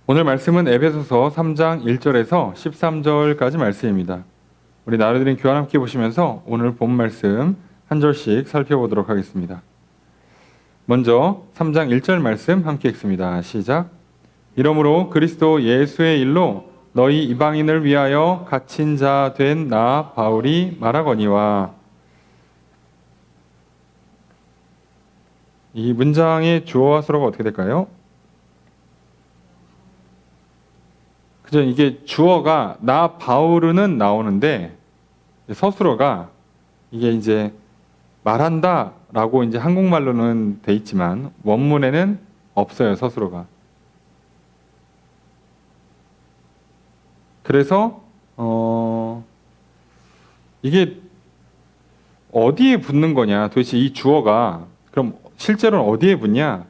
오늘 말씀은 에베소서 3장 1절에서 13절까지 말씀입니다. 우리 나누어드린 교환 함께 보시면서 오늘 본 말씀 한 절씩 살펴보도록 하겠습니다. 먼저 3장 1절 말씀 함께 읽습니다. 시작. 이러므로 그리스도 예수의 일로 너희 이방인을 위하여 갇힌 자 된 나 바울이 말하거니와. 이 문장의 주어와 수어가 어떻게 될까요? 그죠? 이게 주어가 나 바울은 나오는데 서술어가 이게 이제 말한다라고 이제 한국말로는 돼 있지만 원문에는 없어요, 서술어가. 그래서 이게 어디에 붙는 거냐? 도대체 이 주어가 그럼 실제로는 어디에 붙냐?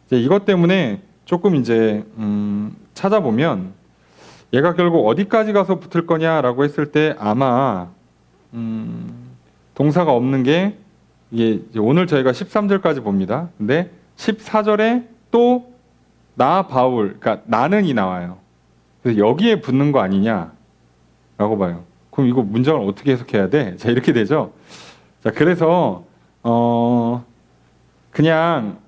이제 이것 때문에 조금 이제 찾아보면 얘가 결국 어디까지 가서 붙을 거냐라고 했을 때 아마 동사가 없는 게 이게 이제 오늘 저희가 13절까지 봅니다. 근데 14절에 또 나 바울, 그러니까 나는이 나와요. 그래서 여기에 붙는 거 아니냐라고 봐요. 그럼 이거 문장을 어떻게 해석해야 돼? 자, 이렇게 되죠. 자, 그래서 그냥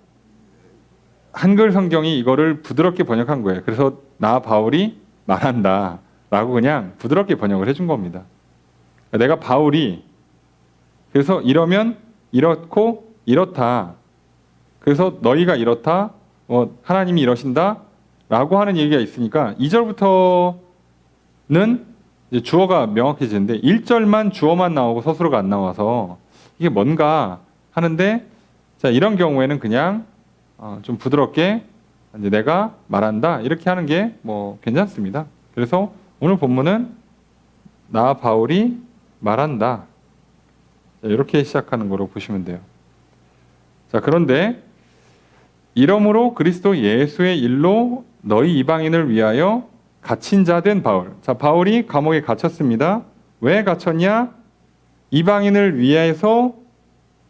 한글 성경이 이거를 부드럽게 번역한 거예요. 그래서 나 바울이 말한다 라고 그냥 부드럽게 번역을 해준 겁니다. 내가 바울이 그래서 이러면 이렇고 이렇다. 그래서 너희가 이렇다. 하나님이 이러신다 라고 하는 얘기가 있으니까 2절부터는 이제 주어가 명확해지는데 1절만 주어만 나오고 서술어가 안 나와서 이게 뭔가 하는데, 자, 이런 경우에는 그냥 좀 부드럽게 이제 내가 말한다 이렇게 하는 게 뭐 괜찮습니다. 그래서 오늘 본문은 나 바울이 말한다, 자, 이렇게 시작하는 거로 보시면 돼요. 자, 그런데 이러므로 그리스도 예수의 일로 너희 이방인을 위하여 갇힌 자 된 바울. 자, 바울이 감옥에 갇혔습니다. 왜 갇혔냐? 이방인을 위해서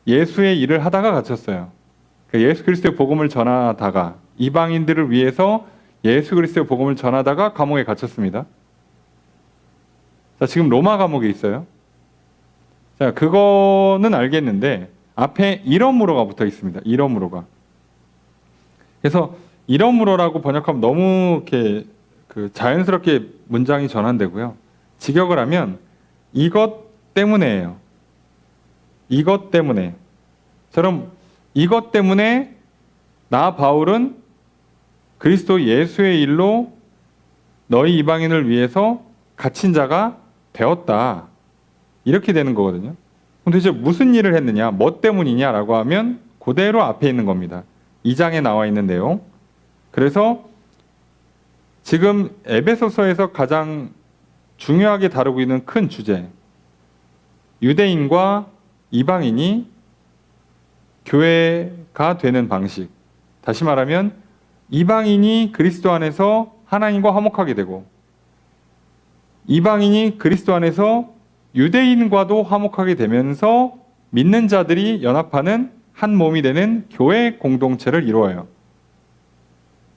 예수의 일을 하다가 갇혔어요. 예수 그리스도의 복음을 전하다가 이방인들을 위해서 예수 그리스도의 복음을 전하다가 감옥에 갇혔습니다. 자, 지금 로마 감옥에 있어요. 자, 그거는 알겠는데 앞에 이러므로가 붙어 있습니다. 이러므로가. 그래서 이러므로라고 번역하면 너무 이렇게 자연스럽게 문장이 전환되고요. 직역을 하면 이것 때문에예요. 이것 때문에. 처럼 이것 때문에 나 바울은 그리스도 예수의 일로 너희 이방인을 위해서 갇힌 자가 되었다. 이렇게 되는 거거든요. 그럼 도대체 무슨 일을 했느냐? 뭐 때문이냐라고 하면 그대로 앞에 있는 겁니다. 2장에 나와 있는 내용. 그래서 지금 에베소서에서 가장 중요하게 다루고 있는 큰 주제, 유대인과 이방인이 교회가 되는 방식. 다시 말하면 이방인이 그리스도 안에서 하나님과 화목하게 되고 이방인이 그리스도 안에서 유대인과도 화목하게 되면서 믿는 자들이 연합하는 한 몸이 되는 교회 공동체를 이루어요.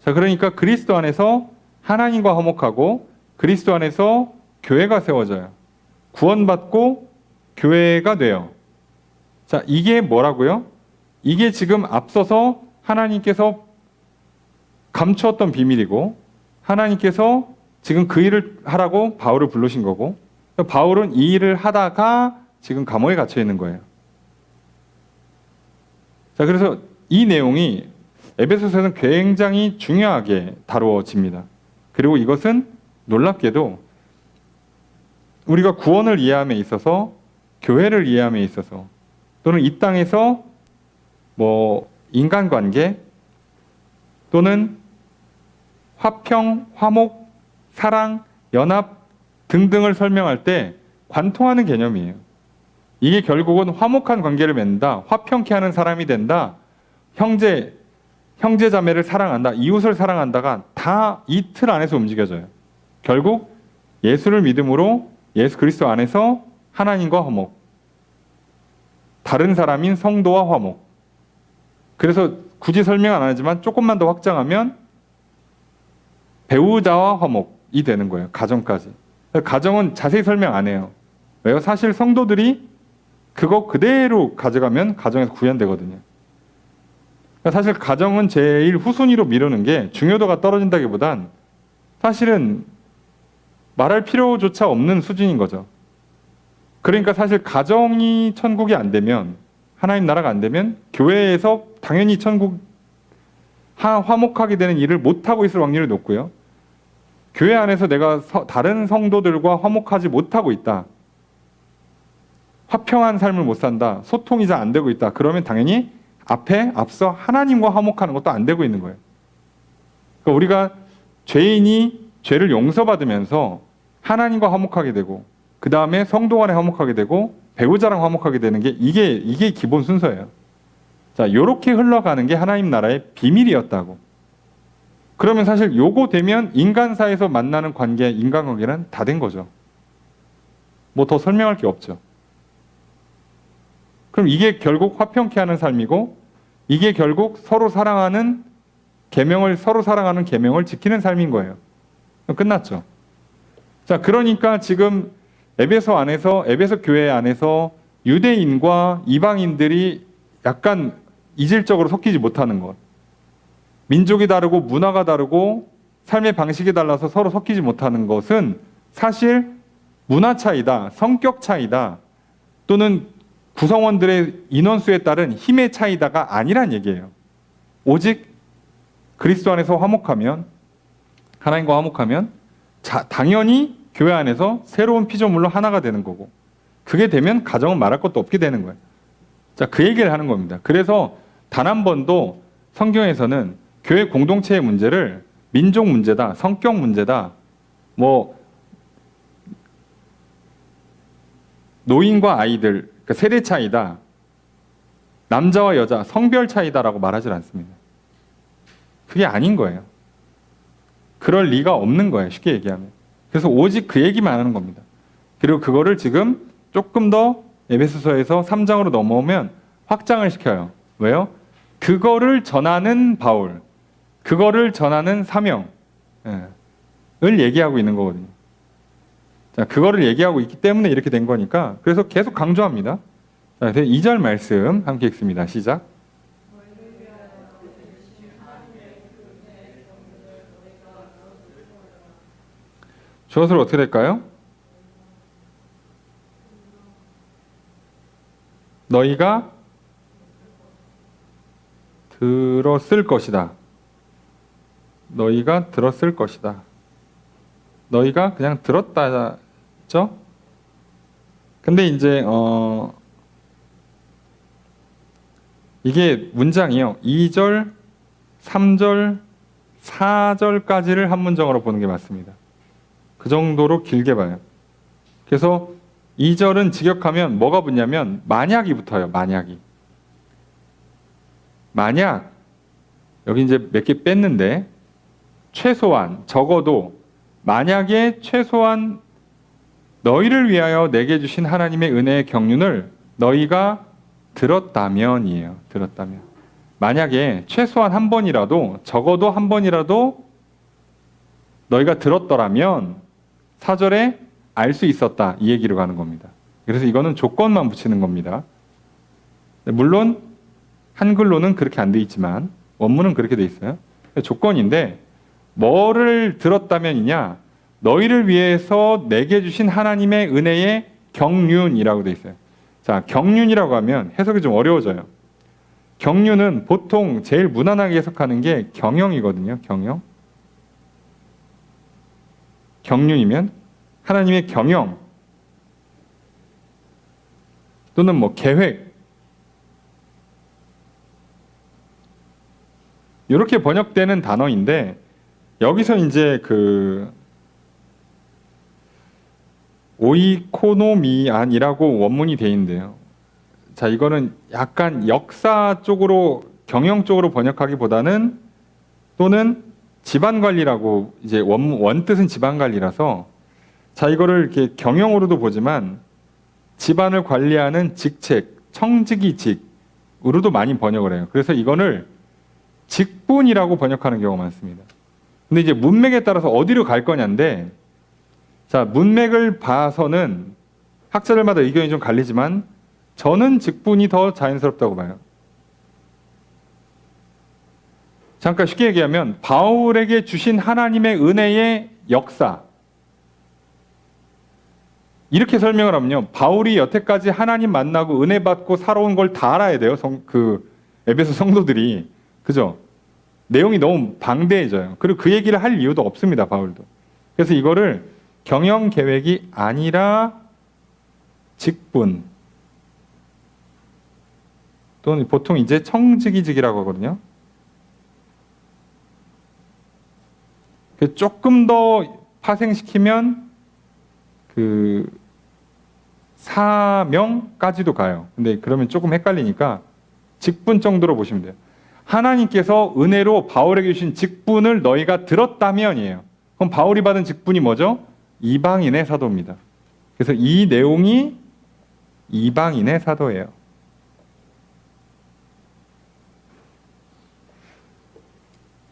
자, 그러니까 그리스도 안에서 하나님과 화목하고 그리스도 안에서 교회가 세워져요. 구원받고 교회가 돼요. 자, 이게 뭐라고요? 이게 지금 앞서서 하나님께서 감추었던 비밀이고 하나님께서 지금 그 일을 하라고 바울을 부르신 거고 바울은 이 일을 하다가 지금 감옥에 갇혀 있는 거예요. 자, 그래서 이 내용이 에베소서에서는 굉장히 중요하게 다루어집니다. 그리고 이것은 놀랍게도 우리가 구원을 이해함에 있어서, 교회를 이해함에 있어서, 또는 이 땅에서 뭐 인간관계 또는 화평, 화목, 사랑, 연합 등등을 설명할 때 관통하는 개념이에요. 이게 결국은 화목한 관계를 맺는다, 화평케 하는 사람이 된다, 형제자매를 사랑한다, 이웃을 사랑한다가 다 이 틀 안에서 움직여져요. 결국 예수를 믿음으로 예수 그리스도 안에서 하나님과 화목, 다른 사람인 성도와 화목. 그래서 굳이 설명 안 하지만 조금만 더 확장하면 배우자와 화목이 되는 거예요. 가정까지. 가정은 자세히 설명 안 해요. 왜요? 사실 성도들이 그거 그대로 가져가면 가정에서 구현되거든요. 사실 가정은 제일 후순위로 미루는 게 중요도가 떨어진다기보단 사실은 말할 필요조차 없는 수준인 거죠. 그러니까 사실 가정이 천국이 안 되면, 하나님 나라가 안 되면 교회에서 당연히 천국 화목하게 되는 일을 못하고 있을 확률이 높고요. 교회 안에서 내가 다른 성도들과 화목하지 못하고 있다, 화평한 삶을 못 산다, 소통이 잘 안 되고 있다, 그러면 당연히 앞서 하나님과 화목하는 것도 안 되고 있는 거예요. 그러니까 우리가 죄인이 죄를 용서받으면서 하나님과 화목하게 되고, 그 다음에 성도 간에 화목하게 되고, 배우자랑 화목하게 되는 게 이게 기본 순서예요. 자, 요렇게 흘러가는 게 하나님 나라의 비밀이었다고. 그러면 사실 요거 되면 인간사에서 만나는 관계, 인간관계는 다 된 거죠. 뭐 더 설명할 게 없죠. 그럼 이게 결국 화평케 하는 삶이고, 이게 결국 서로 사랑하는 계명을 지키는 삶인 거예요. 끝났죠. 자, 그러니까 지금 에베소 교회 안에서 유대인과 이방인들이 약간 이질적으로 섞이지 못하는 것, 민족이 다르고 문화가 다르고 삶의 방식이 달라서 서로 섞이지 못하는 것은 사실 문화 차이다, 성격 차이다, 또는 구성원들의 인원수에 따른 힘의 차이다가 아니란 얘기예요. 오직 그리스도 안에서 화목하면, 하나님과 화목하면 당연히 교회 안에서 새로운 피조물로 하나가 되는 거고, 그게 되면 가정은 말할 것도 없게 되는 거예요. 자, 그 얘기를 하는 겁니다. 그래서 단 한 번도 성경에서는 교회 공동체의 문제를 민족 문제다, 성격 문제다, 뭐 노인과 아이들, 그러니까 세대 차이다, 남자와 여자, 성별 차이다라고 말하지 않습니다. 그게 아닌 거예요. 그럴 리가 없는 거예요, 쉽게 얘기하면. 그래서 오직 그 얘기만 하는 겁니다. 그리고 그거를 지금 조금 더 에베소서에서 3장으로 넘어오면 확장을 시켜요. 왜요? 그거를 전하는 바울, 그거를 전하는 사명을 얘기하고 있는 거거든요. 자, 그거를 얘기하고 있기 때문에 이렇게 된 거니까, 그래서 계속 강조합니다. 자, 2절 말씀 함께 읽습니다. 시작. 저것을 어떻게 될까요? 너희가 들었을 것이다. 너희가 들었을 것이다. 너희가 그냥 들었다죠? 근데 이제 이게 문장이요. 2절, 3절, 4절까지를 한 문장으로 보는 게 맞습니다. 그 정도로 길게 봐요. 그래서 2절은 직역하면 뭐가 붙냐면 만약이 붙어요. 만약 여기 이제 몇 개 뺐는데, 최소한, 적어도, 만약에 최소한 너희를 위하여 내게 주신 하나님의 은혜의 경륜을 너희가 들었다면이에요. 들었다면. 만약에 최소한 한 번이라도, 적어도 한 번이라도 너희가 들었더라면 4절에 알 수 있었다, 이 얘기로 가는 겁니다. 그래서 이거는 조건만 붙이는 겁니다. 물론 한글로는 그렇게 안 돼 있지만 원문은 그렇게 돼 있어요. 조건인데, 뭐를 들었다면이냐? 너희를 위해서 내게 주신 하나님의 은혜의 경륜이라고 돼 있어요. 자, 경륜이라고 하면 해석이 좀 어려워져요. 경륜은 보통 제일 무난하게 해석하는 게 경영이거든요. 경륜이면 하나님의 경영 또는 뭐 계획, 이렇게 번역되는 단어인데, 여기서 이제 그 오이코노미안이라고 원문이 돼 있는데요. 자, 이거는 약간 역사 쪽으로, 경영 쪽으로 번역하기보다는, 또는 집안 관리라고, 이제 원뜻은 집안 관리라서, 자, 이거를 이렇게 경영으로도 보지만 집안을 관리하는 직책, 청지기직으로도 많이 번역을 해요. 그래서 이거를 직분이라고 번역하는 경우가 많습니다. 근데 이제 문맥에 따라서 어디로 갈 거냐인데, 자, 문맥을 봐서는 학자들마다 의견이 좀 갈리지만 저는 직분이 더 자연스럽다고 봐요. 잠깐 쉽게 얘기하면 바울에게 주신 하나님의 은혜의 역사, 이렇게 설명을 하면요, 바울이 여태까지 하나님 만나고 은혜 받고 살아온 걸 다 알아야 돼요. 에베소 성도들이. 그죠? 내용이 너무 방대해져요. 그리고 그 얘기를 할 이유도 없습니다, 바울도. 그래서 이거를 경영 계획이 아니라 직분, 또는 보통 이제 청직이직이라고 하거든요. 조금 더 파생시키면 사명까지도 가요. 근데 그러면 조금 헷갈리니까 직분 정도로 보시면 돼요. 하나님께서 은혜로 바울에게 주신 직분을 너희가 들었다면이에요. 그럼 바울이 받은 직분이 뭐죠? 이방인의 사도입니다. 그래서 이 내용이 이방인의 사도예요.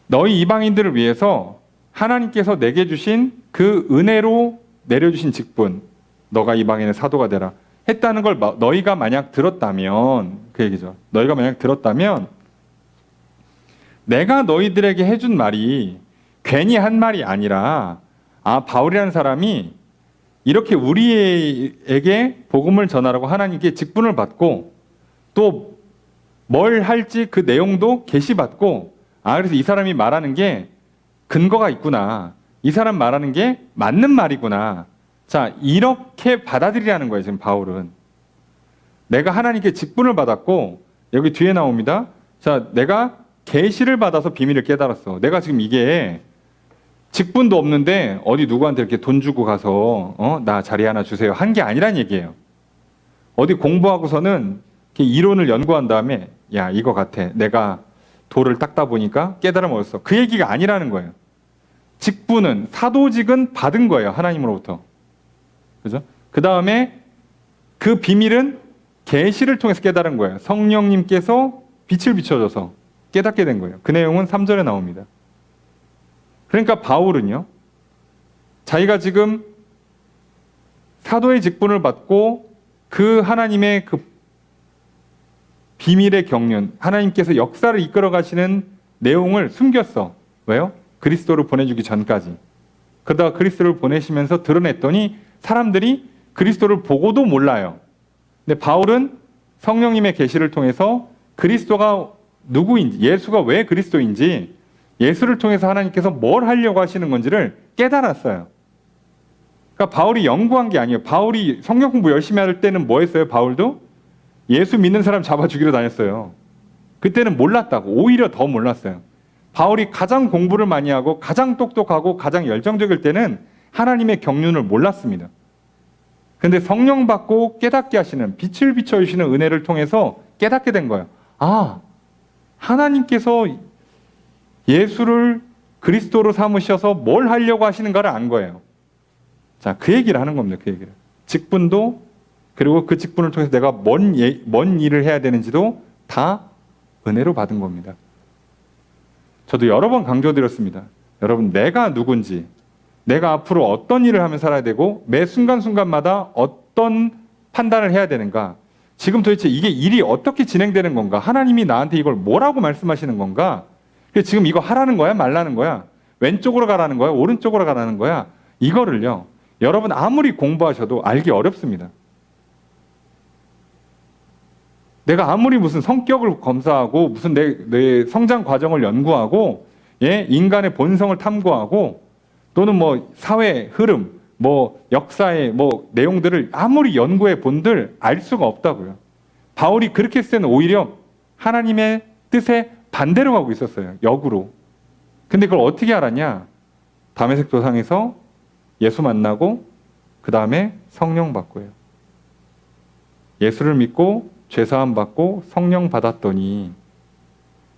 너희 이방인들을 위해서 하나님께서 내게 주신 그 은혜로 내려주신 직분, 너가 이방인의 사도가 되라 했다는 걸 너희가 만약 들었다면, 그 얘기죠. 너희가 만약 들었다면 내가 너희들에게 해준 말이 괜히 한 말이 아니라, 바울이라는 사람이 이렇게 우리에게 복음을 전하라고 하나님께 직분을 받고 또 뭘 할지 그 내용도 계시받고, 그래서 이 사람이 말하는 게 근거가 있구나, 이 사람 말하는 게 맞는 말이구나, 자, 이렇게 받아들이라는 거예요. 지금 바울은 내가 하나님께 직분을 받았고, 여기 뒤에 나옵니다. 자, 내가 계시를 받아서 비밀을 깨달았어. 내가 지금 이게 직분도 없는데 어디 누구한테 이렇게 돈 주고 가서 나 자리 하나 주세요 한 게 아니란 얘기예요. 어디 공부하고서는 이렇게 이론을 연구한 다음에 야, 이거 같아, 내가 돌을 닦다 보니까 깨달음을 얻었어, 그 얘기가 아니라는 거예요. 직분은, 사도직은 받은 거예요, 하나님으로부터. 그죠? 그 다음에 그 비밀은 계시를 통해서 깨달은 거예요. 성령님께서 빛을 비춰줘서 깨닫게 된 거예요. 그 내용은 3절에 나옵니다. 그러니까 바울은요, 자기가 지금 사도의 직분을 받고 그 하나님의 그 비밀의 경륜, 하나님께서 역사를 이끌어 가시는 내용을 숨겼어. 왜요? 그리스도를 보내주기 전까지. 그러다가 그리스도를 보내시면서 드러냈더니 사람들이 그리스도를 보고도 몰라요. 근데 바울은 성령님의 계시를 통해서 그리스도가 누구인지, 예수가 왜 그리스도인지, 예수를 통해서 하나님께서 뭘 하려고 하시는 건지를 깨달았어요. 그러니까 바울이 연구한 게 아니에요. 바울이 성경 공부 열심히 할 때는 뭐 했어요? 바울도 예수 믿는 사람 잡아 죽이러 다녔어요. 그때는 몰랐다고. 오히려 더 몰랐어요. 바울이 가장 공부를 많이 하고 가장 똑똑하고 가장 열정적일 때는 하나님의 경륜을 몰랐습니다. 그런데 성령 받고 깨닫게 하시는, 빛을 비춰주시는 은혜를 통해서 깨닫게 된 거예요. 하나님께서 예수를 그리스도로 삼으셔서 뭘 하려고 하시는가를 안 거예요. 자, 그 얘기를 하는 겁니다. 그 얘기를. 직분도, 그리고 그 직분을 통해서 내가 뭔 일을 해야 되는지도 다 은혜로 받은 겁니다. 저도 여러 번 강조드렸습니다. 여러분, 내가 누군지, 내가 앞으로 어떤 일을 하며 살아야 되고 매 순간순간마다 어떤 판단을 해야 되는가, 지금 도대체 이게 일이 어떻게 진행되는 건가, 하나님이 나한테 이걸 뭐라고 말씀하시는 건가, 지금 이거 하라는 거야 말라는 거야, 왼쪽으로 가라는 거야 오른쪽으로 가라는 거야, 이거를요, 여러분 아무리 공부하셔도 알기 어렵습니다. 내가 아무리 무슨 성격을 검사하고 무슨 내 성장 과정을 연구하고, 인간의 본성을 탐구하고, 또는 뭐 사회 흐름, 뭐 역사의 뭐 내용들을 아무리 연구해 본들 알 수가 없다고요. 바울이 그렇게 했을 때는 오히려 하나님의 뜻에 반대로 가고 있었어요. 역으로. 근데 그걸 어떻게 알았냐? 다메섹 도상에서 예수 만나고 그 다음에 성령 받고요. 예수를 믿고 죄사함 받고 성령 받았더니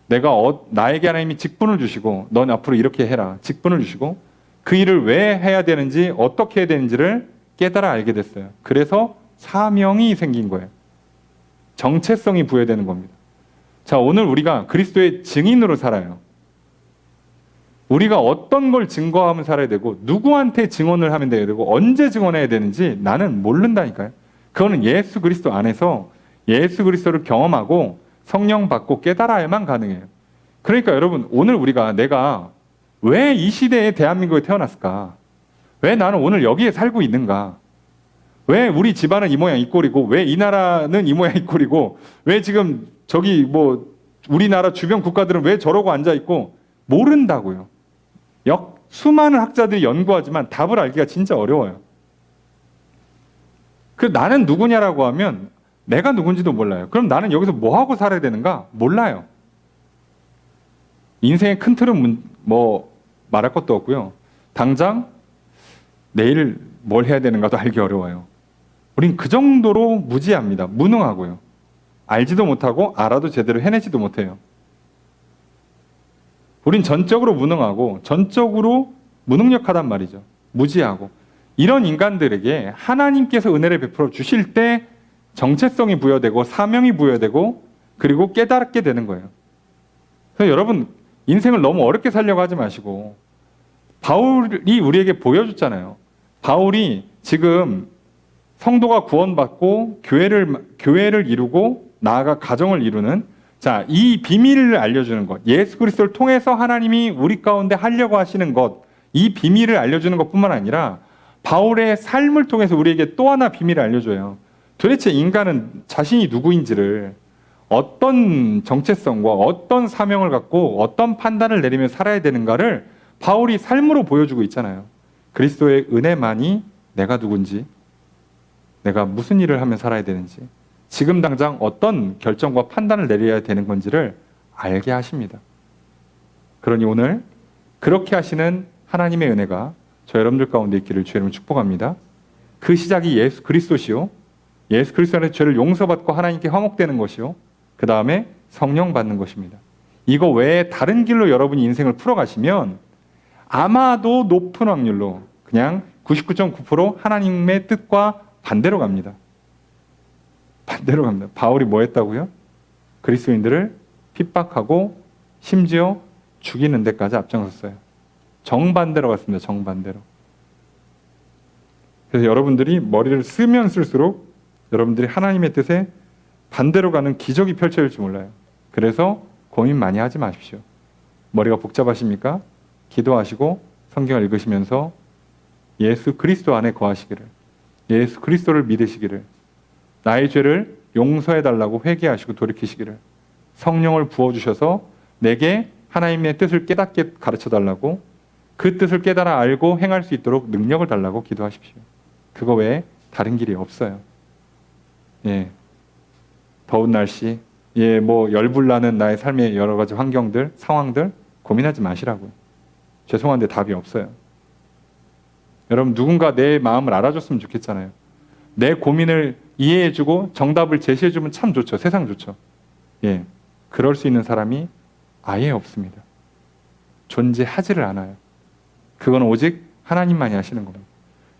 내가 나에게 하나님이 직분을 주시고 넌 앞으로 이렇게 해라 직분을 주시고 그 일을 왜 해야 되는지 어떻게 해야 되는지를 깨달아 알게 됐어요. 그래서 사명이 생긴 거예요. 정체성이 부여되는 겁니다. 자, 오늘 우리가 그리스도의 증인으로 살아요. 우리가 어떤 걸 증거하면 살아야 되고 누구한테 증언을 하면 돼야 되고 언제 증언해야 되는지 나는 모른다니까요. 그거는 예수 그리스도 안에서 예수 그리스도를 경험하고 성령 받고 깨달아야만 가능해요. 그러니까 여러분, 오늘 우리가 내가 왜 이 시대에 대한민국에 태어났을까? 왜 나는 오늘 여기에 살고 있는가? 왜 우리 집안은 이 모양 이 꼴이고 왜 이 나라는 이 모양 이 꼴이고 왜 지금 저기 뭐 우리나라 주변 국가들은 왜 저러고 앉아 있고 모른다고요. 수많은 학자들이 연구하지만 답을 알기가 진짜 어려워요. 그 나는 누구냐라고 하면 내가 누군지도 몰라요. 그럼 나는 여기서 뭐 하고 살아야 되는가? 몰라요. 인생의 큰 틀은 뭐 말할 것도 없고요. 당장 내일 뭘 해야 되는가도 알기 어려워요. 우린 그 정도로 무지합니다. 무능하고요. 알지도 못하고 알아도 제대로 해내지도 못해요. 우린 전적으로 무능하고 전적으로 무능력하단 말이죠. 무지하고. 이런 인간들에게 하나님께서 은혜를 베풀어 주실 때 정체성이 부여되고 사명이 부여되고 그리고 깨닫게 되는 거예요. 그래서 여러분, 인생을 너무 어렵게 살려고 하지 마시고 바울이 우리에게 보여줬잖아요. 바울이 지금 성도가 구원받고 교회를 이루고 나아가 가정을 이루는 자, 이 비밀을 알려주는 것, 예수 그리스도를 통해서 하나님이 우리 가운데 하려고 하시는 것, 이 비밀을 알려주는 것뿐만 아니라 바울의 삶을 통해서 우리에게 또 하나 비밀을 알려줘요. 도대체 인간은 자신이 누구인지를 어떤 정체성과 어떤 사명을 갖고 어떤 판단을 내리며 살아야 되는가를 바울이 삶으로 보여주고 있잖아요. 그리스도의 은혜만이 내가 누군지, 내가 무슨 일을 하며 살아야 되는지, 지금 당장 어떤 결정과 판단을 내려야 되는 건지를 알게 하십니다. 그러니 오늘 그렇게 하시는 하나님의 은혜가 저 여러분들 가운데 있기를 주의 이름으로 축복합니다. 그 시작이 예수 그리스도시요, 예수 그리스도 안에서 죄를 용서받고 하나님께 화목되는 것이요, 그 다음에 성령 받는 것입니다. 이거 외에 다른 길로 여러분이 인생을 풀어가시면 아마도 높은 확률로 그냥 99.9% 하나님의 뜻과 반대로 갑니다. 반대로 갑니다. 바울이 뭐 했다고요? 그리스도인들을 핍박하고 심지어 죽이는 데까지 앞장섰어요. 정반대로 갔습니다. 정반대로. 그래서 여러분들이 머리를 쓰면 쓸수록 여러분들이 하나님의 뜻에 반대로 가는 기적이 펼쳐질지 몰라요. 그래서 고민 많이 하지 마십시오. 머리가 복잡하십니까? 기도하시고 성경을 읽으시면서 예수 그리스도 안에 거하시기를, 예수 그리스도를 믿으시기를, 나의 죄를 용서해달라고 회개하시고 돌이키시기를, 성령을 부어주셔서 내게 하나님의 뜻을 깨닫게 가르쳐달라고, 그 뜻을 깨달아 알고 행할 수 있도록 능력을 달라고 기도하십시오. 그거 외에 다른 길이 없어요. 예, 더운 날씨, 예, 뭐 열불나는 나의 삶의 여러 가지 환경들, 상황들 고민하지 마시라고요. 죄송한데 답이 없어요. 여러분, 누군가 내 마음을 알아줬으면 좋겠잖아요. 내 고민을 이해해주고 정답을 제시해주면 참 좋죠. 세상 좋죠. 예, 그럴 수 있는 사람이 아예 없습니다. 존재하지를 않아요. 그건 오직 하나님만이 하시는 겁니다.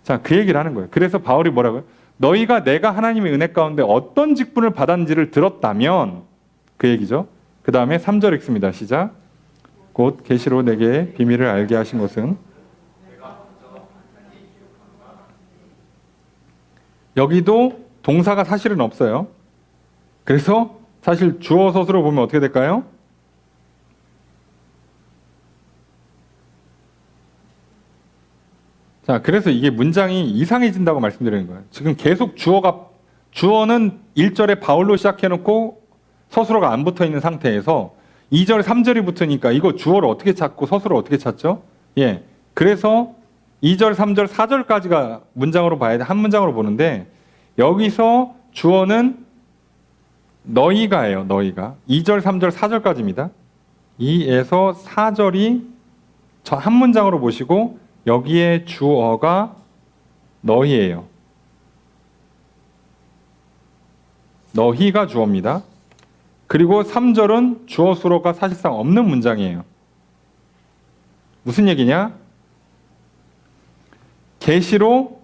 자, 그 얘기를 하는 거예요. 그래서 바울이 뭐라고요? 너희가 내가 하나님의 은혜 가운데 어떤 직분을 받았는지를 들었다면, 그 얘기죠. 그 다음에 3절 읽습니다. 시작. 곧 계시로 내게 비밀을 알게 하신 것은, 여기도 동사가 사실은 없어요. 그래서 사실 주어 서술로 보면 어떻게 될까요? 자, 그래서 이게 문장이 이상해진다고 말씀드리는 거예요. 지금 계속 주어는 1절에 바울로 시작해놓고 서술어가 안 붙어 있는 상태에서 2절, 3절이 붙으니까 이거 주어를 어떻게 찾고 서술을 어떻게 찾죠? 예. 그래서 2절, 3절, 4절까지가 문장으로 봐야 돼. 한 문장으로 보는데 여기서 주어는 너희가예요. 너희가. 2절, 3절, 4절까지입니다. 2에서 4절이 저 한 문장으로 보시고 여기에 주어가 너희예요. 너희가 주어입니다. 그리고 3절은 주어 수로가 사실상 없는 문장이에요. 무슨 얘기냐? 계시로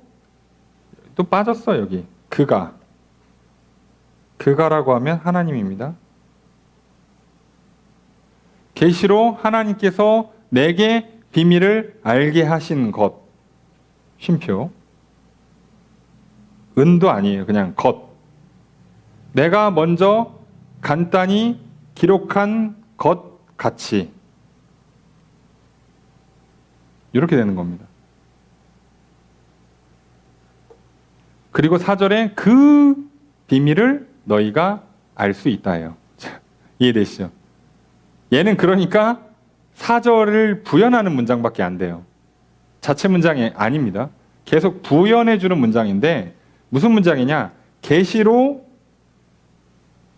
또 빠졌어. 여기 그가라고 하면 하나님입니다. 계시로 하나님께서 내게 비밀을 알게 하신 것. 쉼표. 은도 아니에요. 그냥 것. 내가 먼저 간단히 기록한 것 같이. 이렇게 되는 겁니다. 그리고 4절에 그 비밀을 너희가 알 수 있다예요. 이해되시죠? 얘는 그러니까 4절을 부연하는 문장밖에 안 돼요. 자체 문장이 아닙니다. 계속 부연해주는 문장인데 무슨 문장이냐? 계시로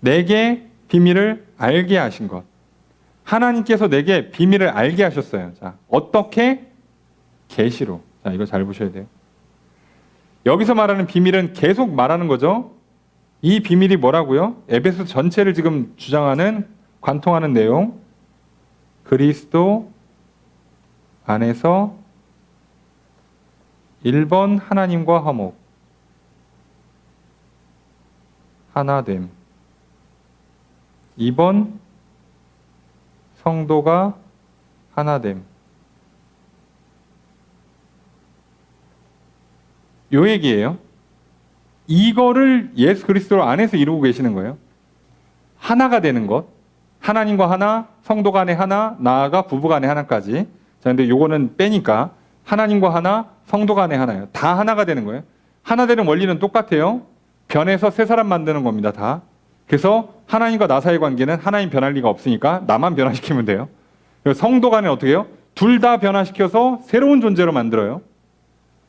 내게 비밀을 알게 하신 것. 하나님께서 내게 비밀을 알게 하셨어요. 자, 어떻게? 계시로. 자, 이거 잘 보셔야 돼요. 여기서 말하는 비밀은 계속 말하는 거죠. 이 비밀이 뭐라고요? 에베소 전체를 지금 주장하는, 관통하는 내용. 그리스도 안에서 1번 하나님과 화목, 하나됨. 2번 성도가 하나됨. 요 얘기예요. 이거를 예수 그리스도 안에서 이루고 계시는 거예요. 하나가 되는 것. 하나님과 하나, 성도 간에 하나, 나아가 부부 간에 하나까지. 자, 근데 요거는 빼니까 하나님과 하나, 성도 간에 하나예요. 다 하나가 되는 거예요. 하나 되는 원리는 똑같아요. 변해서 새 사람 만드는 겁니다. 다. 그래서 하나님과 나 사이의 관계는 하나님 변할 리가 없으니까 나만 변화시키면 돼요. 그래서 성도 간에 어떻게 해요? 둘 다 변화시켜서 새로운 존재로 만들어요.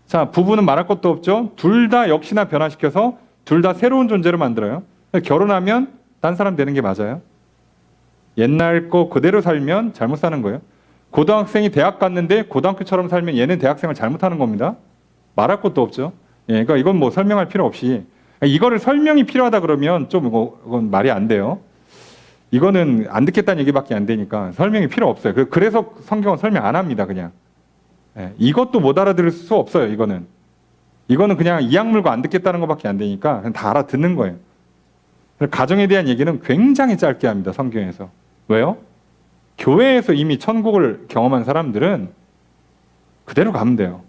자, 부부는 말할 것도 없죠. 둘 다 역시나 변화시켜서 둘 다 새로운 존재로 만들어요. 결혼하면 딴 사람 되는 게 맞아요. 옛날 거 그대로 살면 잘못 사는 거예요. 고등학생이 대학 갔는데 고등학교처럼 살면 얘는 대학생을 잘못하는 겁니다. 말할 것도 없죠. 예, 그러니까 이건 뭐 설명할 필요 없이, 이거를 설명이 필요하다 그러면 좀 이건 말이 안 돼요. 이거는 안 듣겠다는 얘기밖에 안 되니까 설명이 필요 없어요. 그래서 성경은 설명 안 합니다. 그냥. 예, 이것도 못 알아들을 수 없어요. 이거는 그냥 이악 물고 안 듣겠다는 것밖에 안 되니까 그냥 다 알아듣는 거예요. 가정에 대한 얘기는 굉장히 짧게 합니다. 성경에서. 왜요? 교회에서 이미 천국을 경험한 사람들은 그대로 가면 돼요.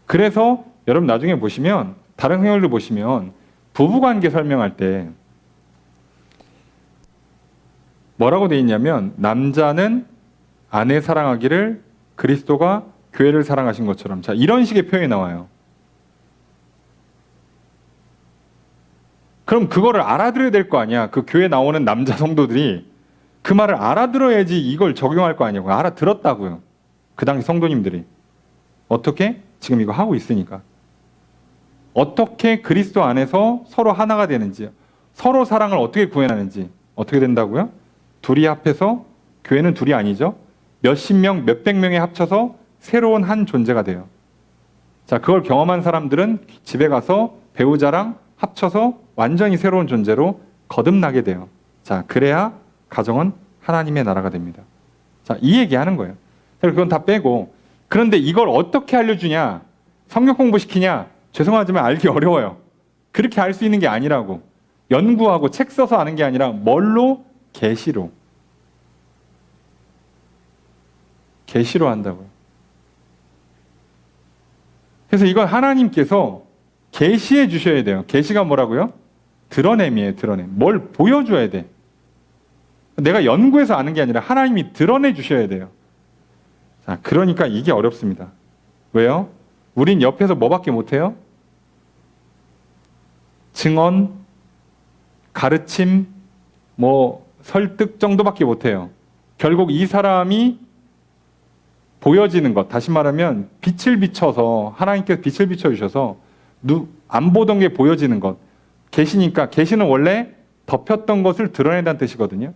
그래서 여러분 나중에 보시면, 다른 성경들 보시면 부부관계 설명할 때 뭐라고 돼 있냐면, 남자는 아내 사랑하기를 그리스도가 교회를 사랑하신 것처럼. 자, 이런 식의 표현이 나와요. 그럼 그거를 알아들어야 될 거 아니야. 그 교회 나오는 남자 성도들이 그 말을 알아들어야지 이걸 적용할 거 아니냐고요. 알아들었다고요. 그 당시 성도님들이. 어떻게? 지금 이거 하고 있으니까. 어떻게 그리스도 안에서 서로 하나가 되는지, 서로 사랑을 어떻게 구현하는지 어떻게 된다고요? 둘이 합해서, 교회는 둘이 아니죠. 몇십 명, 몇백 명이 합쳐서 새로운 한 존재가 돼요. 자, 그걸 경험한 사람들은 집에 가서 배우자랑 합쳐서 완전히 새로운 존재로 거듭나게 돼요. 자, 그래야 가정은 하나님의 나라가 됩니다. 자, 이 얘기하는 거예요. 그건 다 빼고, 그런데 이걸 어떻게 알려주냐? 성경 공부시키냐? 죄송하지만 알기 어려워요. 그렇게 알 수 있는 게 아니라고. 연구하고 책 써서 아는 게 아니라 뭘로? 계시로. 계시로 한다고요. 그래서 이건 하나님께서 계시해 주셔야 돼요. 계시가 뭐라고요? 드러냄이에요. 드러냄. 뭘 보여줘야 돼. 내가 연구해서 아는 게 아니라 하나님이 드러내 주셔야 돼요. 자, 그러니까 이게 어렵습니다. 왜요? 우린 옆에서 뭐밖에 못해요? 증언, 가르침, 설득 정도밖에 못해요. 결국 이 사람이 보여지는 것, 다시 말하면 빛을 비춰서, 하나님께서 빛을 비춰주셔서 안 보던 게 보여지는 것. 계시니까, 계시는 원래 덮였던 것을 드러낸다는 뜻이거든요.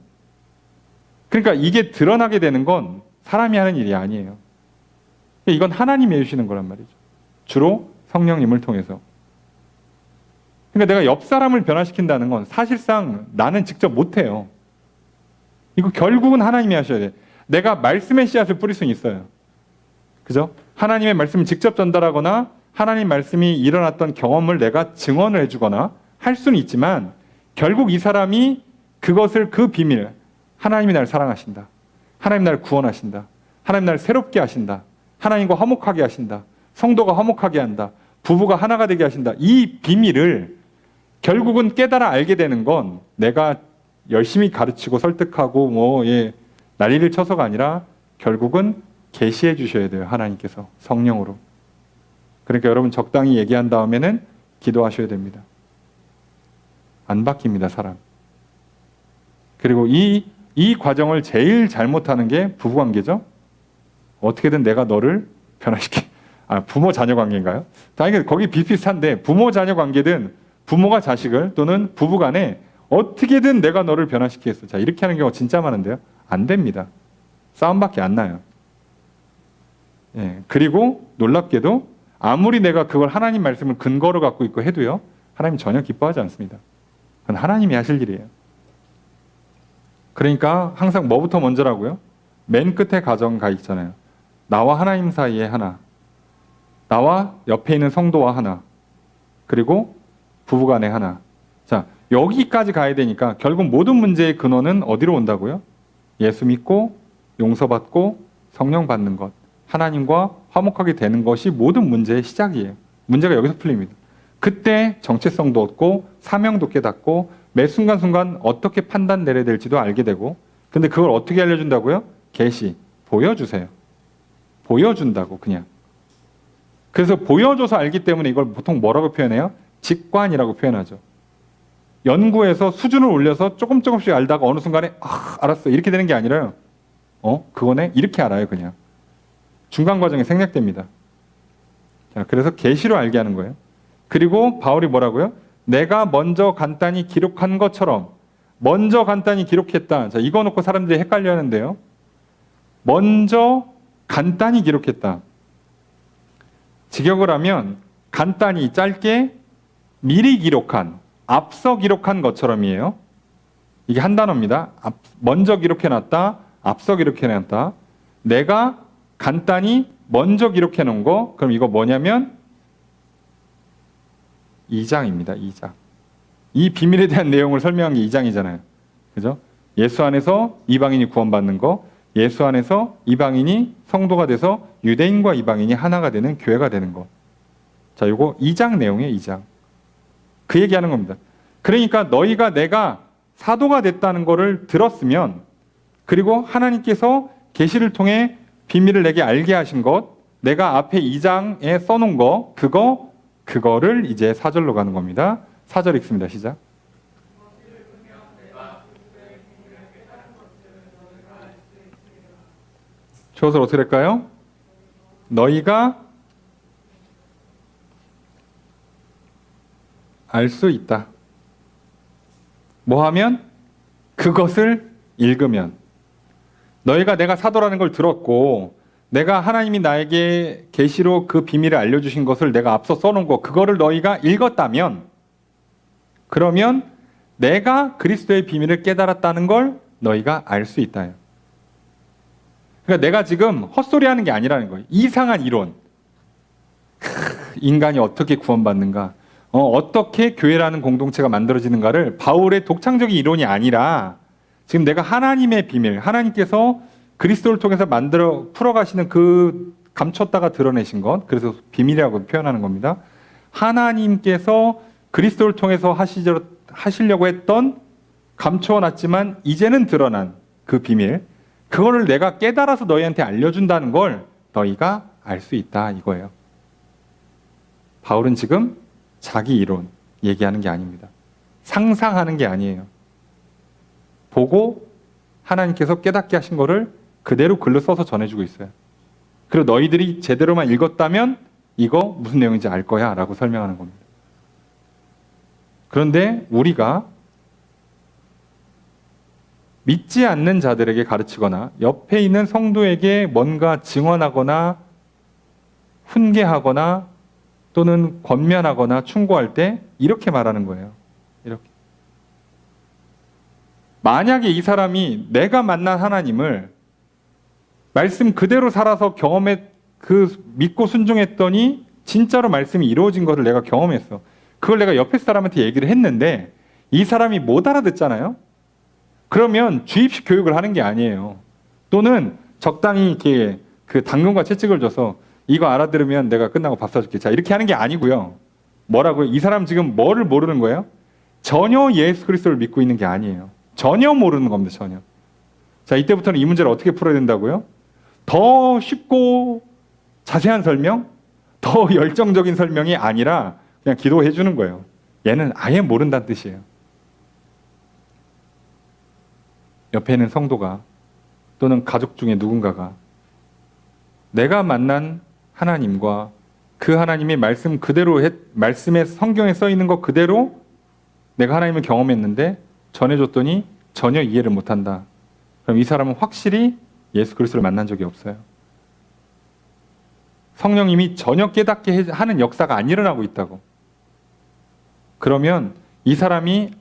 그러니까 이게 드러나게 되는 건 사람이 하는 일이 아니에요. 이건 하나님이 해주시는 거란 말이죠. 주로 성령님을 통해서. 그러니까 내가 옆 사람을 변화시킨다는 건 사실상 나는 직접 못해요. 이거 결국은 하나님이 하셔야 돼. 내가 말씀의 씨앗을 뿌릴 수는 있어요. 그죠? 하나님의 말씀을 직접 전달하거나 하나님 말씀이 일어났던 경험을 내가 증언을 해주거나 할 수는 있지만, 결국 이 사람이 그것을, 그 비밀, 하나님이 날 사랑하신다, 하나님 나를 구원하신다. 하나님 나를 새롭게 하신다. 하나님과 화목하게 하신다. 성도가 화목하게 한다. 부부가 하나가 되게 하신다. 이 비밀을 결국은 깨달아 알게 되는 건 내가 열심히 가르치고 설득하고 난리를 쳐서가 아니라 결국은 계시해 주셔야 돼요. 하나님께서 성령으로. 그러니까 여러분 적당히 얘기한 다음에는 기도하셔야 됩니다. 안 바뀝니다, 사람. 그리고 이 과정을 제일 잘못하는 게 부부관계죠. 어떻게든 내가 너를 변화시켜. 부모 자녀 관계인가요? 당연히 거기 비슷비슷한데 부모 자녀 관계든 부모가 자식을 또는 부부간에 어떻게든 내가 너를 변화시키겠어. 자, 이렇게 하는 경우가 진짜 많은데요. 안 됩니다. 싸움밖에 안 나요. 예, 그리고 놀랍게도 아무리 내가 그걸 하나님 말씀을 근거로 갖고 있고 해도요. 하나님 전혀 기뻐하지 않습니다. 그건 하나님이 하실 일이에요. 그러니까 항상 뭐부터 먼저라고요? 맨 끝에 가정가 있잖아요. 나와 하나님 사이에 하나, 나와 옆에 있는 성도와 하나, 그리고 부부간에 하나. 자, 여기까지 가야 되니까 결국 모든 문제의 근원은 어디로 온다고요? 예수 믿고 용서받고 성령 받는 것, 하나님과 화목하게 되는 것이 모든 문제의 시작이에요. 문제가 여기서 풀립니다. 그때 정체성도 얻고 사명도 깨닫고 매 순간순간 어떻게 판단 내려야 될지도 알게 되고, 근데 그걸 어떻게 알려준다고요? 계시, 보여주세요. 보여준다고 그냥. 그래서 보여줘서 알기 때문에 이걸 보통 뭐라고 표현해요? 직관이라고 표현하죠. 연구에서 수준을 올려서 조금씩 알다가 어느 순간에 알았어 이렇게 되는 게 아니라요. 그거네? 이렇게 알아요 그냥. 중간 과정에 생략됩니다. 자, 그래서 계시로 알게 하는 거예요. 그리고 바울이 뭐라고요? 내가 먼저 간단히 기록한 것처럼. 먼저 간단히 기록했다. 자, 이거 놓고 사람들이 헷갈려 하는데요. 먼저 간단히 기록했다. 직역을 하면 간단히 짧게 미리 기록한, 앞서 기록한 것처럼이에요. 이게 한 단어입니다. 먼저 기록해놨다, 앞서 기록해놨다. 내가 간단히 먼저 기록해놓은 거, 그럼 이거 뭐냐면 2장입니다. 2장. 이 비밀에 대한 내용을 설명한 게 2장이잖아요. 그죠? 예수 안에서 이방인이 구원받는 거, 예수 안에서 이방인이 성도가 돼서 유대인과 이방인이 하나가 되는 교회가 되는 거. 자, 이거 2장 내용이에요. 2장. 그 얘기하는 겁니다. 그러니까 너희가 내가 사도가 됐다는 거를 들었으면, 그리고 하나님께서 계시를 통해 비밀을 내게 알게 하신 것, 내가 앞에 2장에 써놓은 거, 그거를 이제 4절로 가는 겁니다. 4절 읽습니다. 시작. 저것을 어떻게 할까요? 너희가 알 수 있다. 뭐 하면? 그것을 읽으면. 너희가 내가 사도라는 걸 들었고, 내가 하나님이 나에게 계시로 그 비밀을 알려주신 것을 내가 앞서 써놓은 거, 그거를 너희가 읽었다면, 그러면 내가 그리스도의 비밀을 깨달았다는 걸 너희가 알 수 있다. 그러니까 내가 지금 헛소리하는 게 아니라는 거예요. 이상한 이론. 인간이 어떻게 구원받는가, 어떻게 교회라는 공동체가 만들어지는가를 바울의 독창적인 이론이 아니라 지금 내가 하나님의 비밀, 하나님께서 그리스도를 통해서 만들어 풀어가시는 그 감췄다가 드러내신 것, 그래서 비밀이라고 표현하는 겁니다. 하나님께서 그리스도를 통해서 하시려고 했던 감춰놨지만 이제는 드러난 그 비밀, 그거를 내가 깨달아서 너희한테 알려준다는 걸 너희가 알 수 있다 이거예요. 바울은 지금 자기 이론 얘기하는 게 아닙니다. 상상하는 게 아니에요. 보고 하나님께서 깨닫게 하신 거를 그대로 글로 써서 전해주고 있어요. 그리고 너희들이 제대로만 읽었다면 이거 무슨 내용인지 알 거야 라고 설명하는 겁니다. 그런데 우리가 믿지 않는 자들에게 가르치거나 옆에 있는 성도에게 뭔가 증언하거나 훈계하거나 또는 권면하거나 충고할 때 이렇게 말하는 거예요. 이렇게. 만약에 이 사람이 내가 만난 하나님을 말씀 그대로 살아서 믿고 순종했더니 진짜로 말씀이 이루어진 것을 내가 경험했어. 그걸 내가 옆에 사람한테 얘기를 했는데 이 사람이 못 알아듣잖아요. 그러면 주입식 교육을 하는 게 아니에요. 또는 적당히 이렇게 그 당근과 채찍을 줘서 이거 알아들으면 내가 끝나고 밥 사줄게. 자, 이렇게 하는 게 아니고요. 뭐라고요? 이 사람 지금 뭐를 모르는 거예요? 전혀 예수 그리스도를 믿고 있는 게 아니에요. 전혀 모르는 겁니다. 전혀. 자, 이때부터는 이 문제를 어떻게 풀어야 된다고요? 더 쉽고 자세한 설명, 더 열정적인 설명이 아니라 그냥 기도해 주는 거예요. 얘는 아예 모른다는 뜻이에요. 옆에 있는 성도가 또는 가족 중에 누군가가 내가 만난 하나님과 그 하나님의 말씀 그대로 말씀에 성경에 써 있는 것 그대로 내가 하나님을 경험했는데 전해줬더니 전혀 이해를 못한다. 그럼 이 사람은 확실히 예수 그리스도를 만난 적이 없어요. 성령님이 전혀 깨닫게 하는 역사가 안 일어나고 있다고. 그러면 이 사람이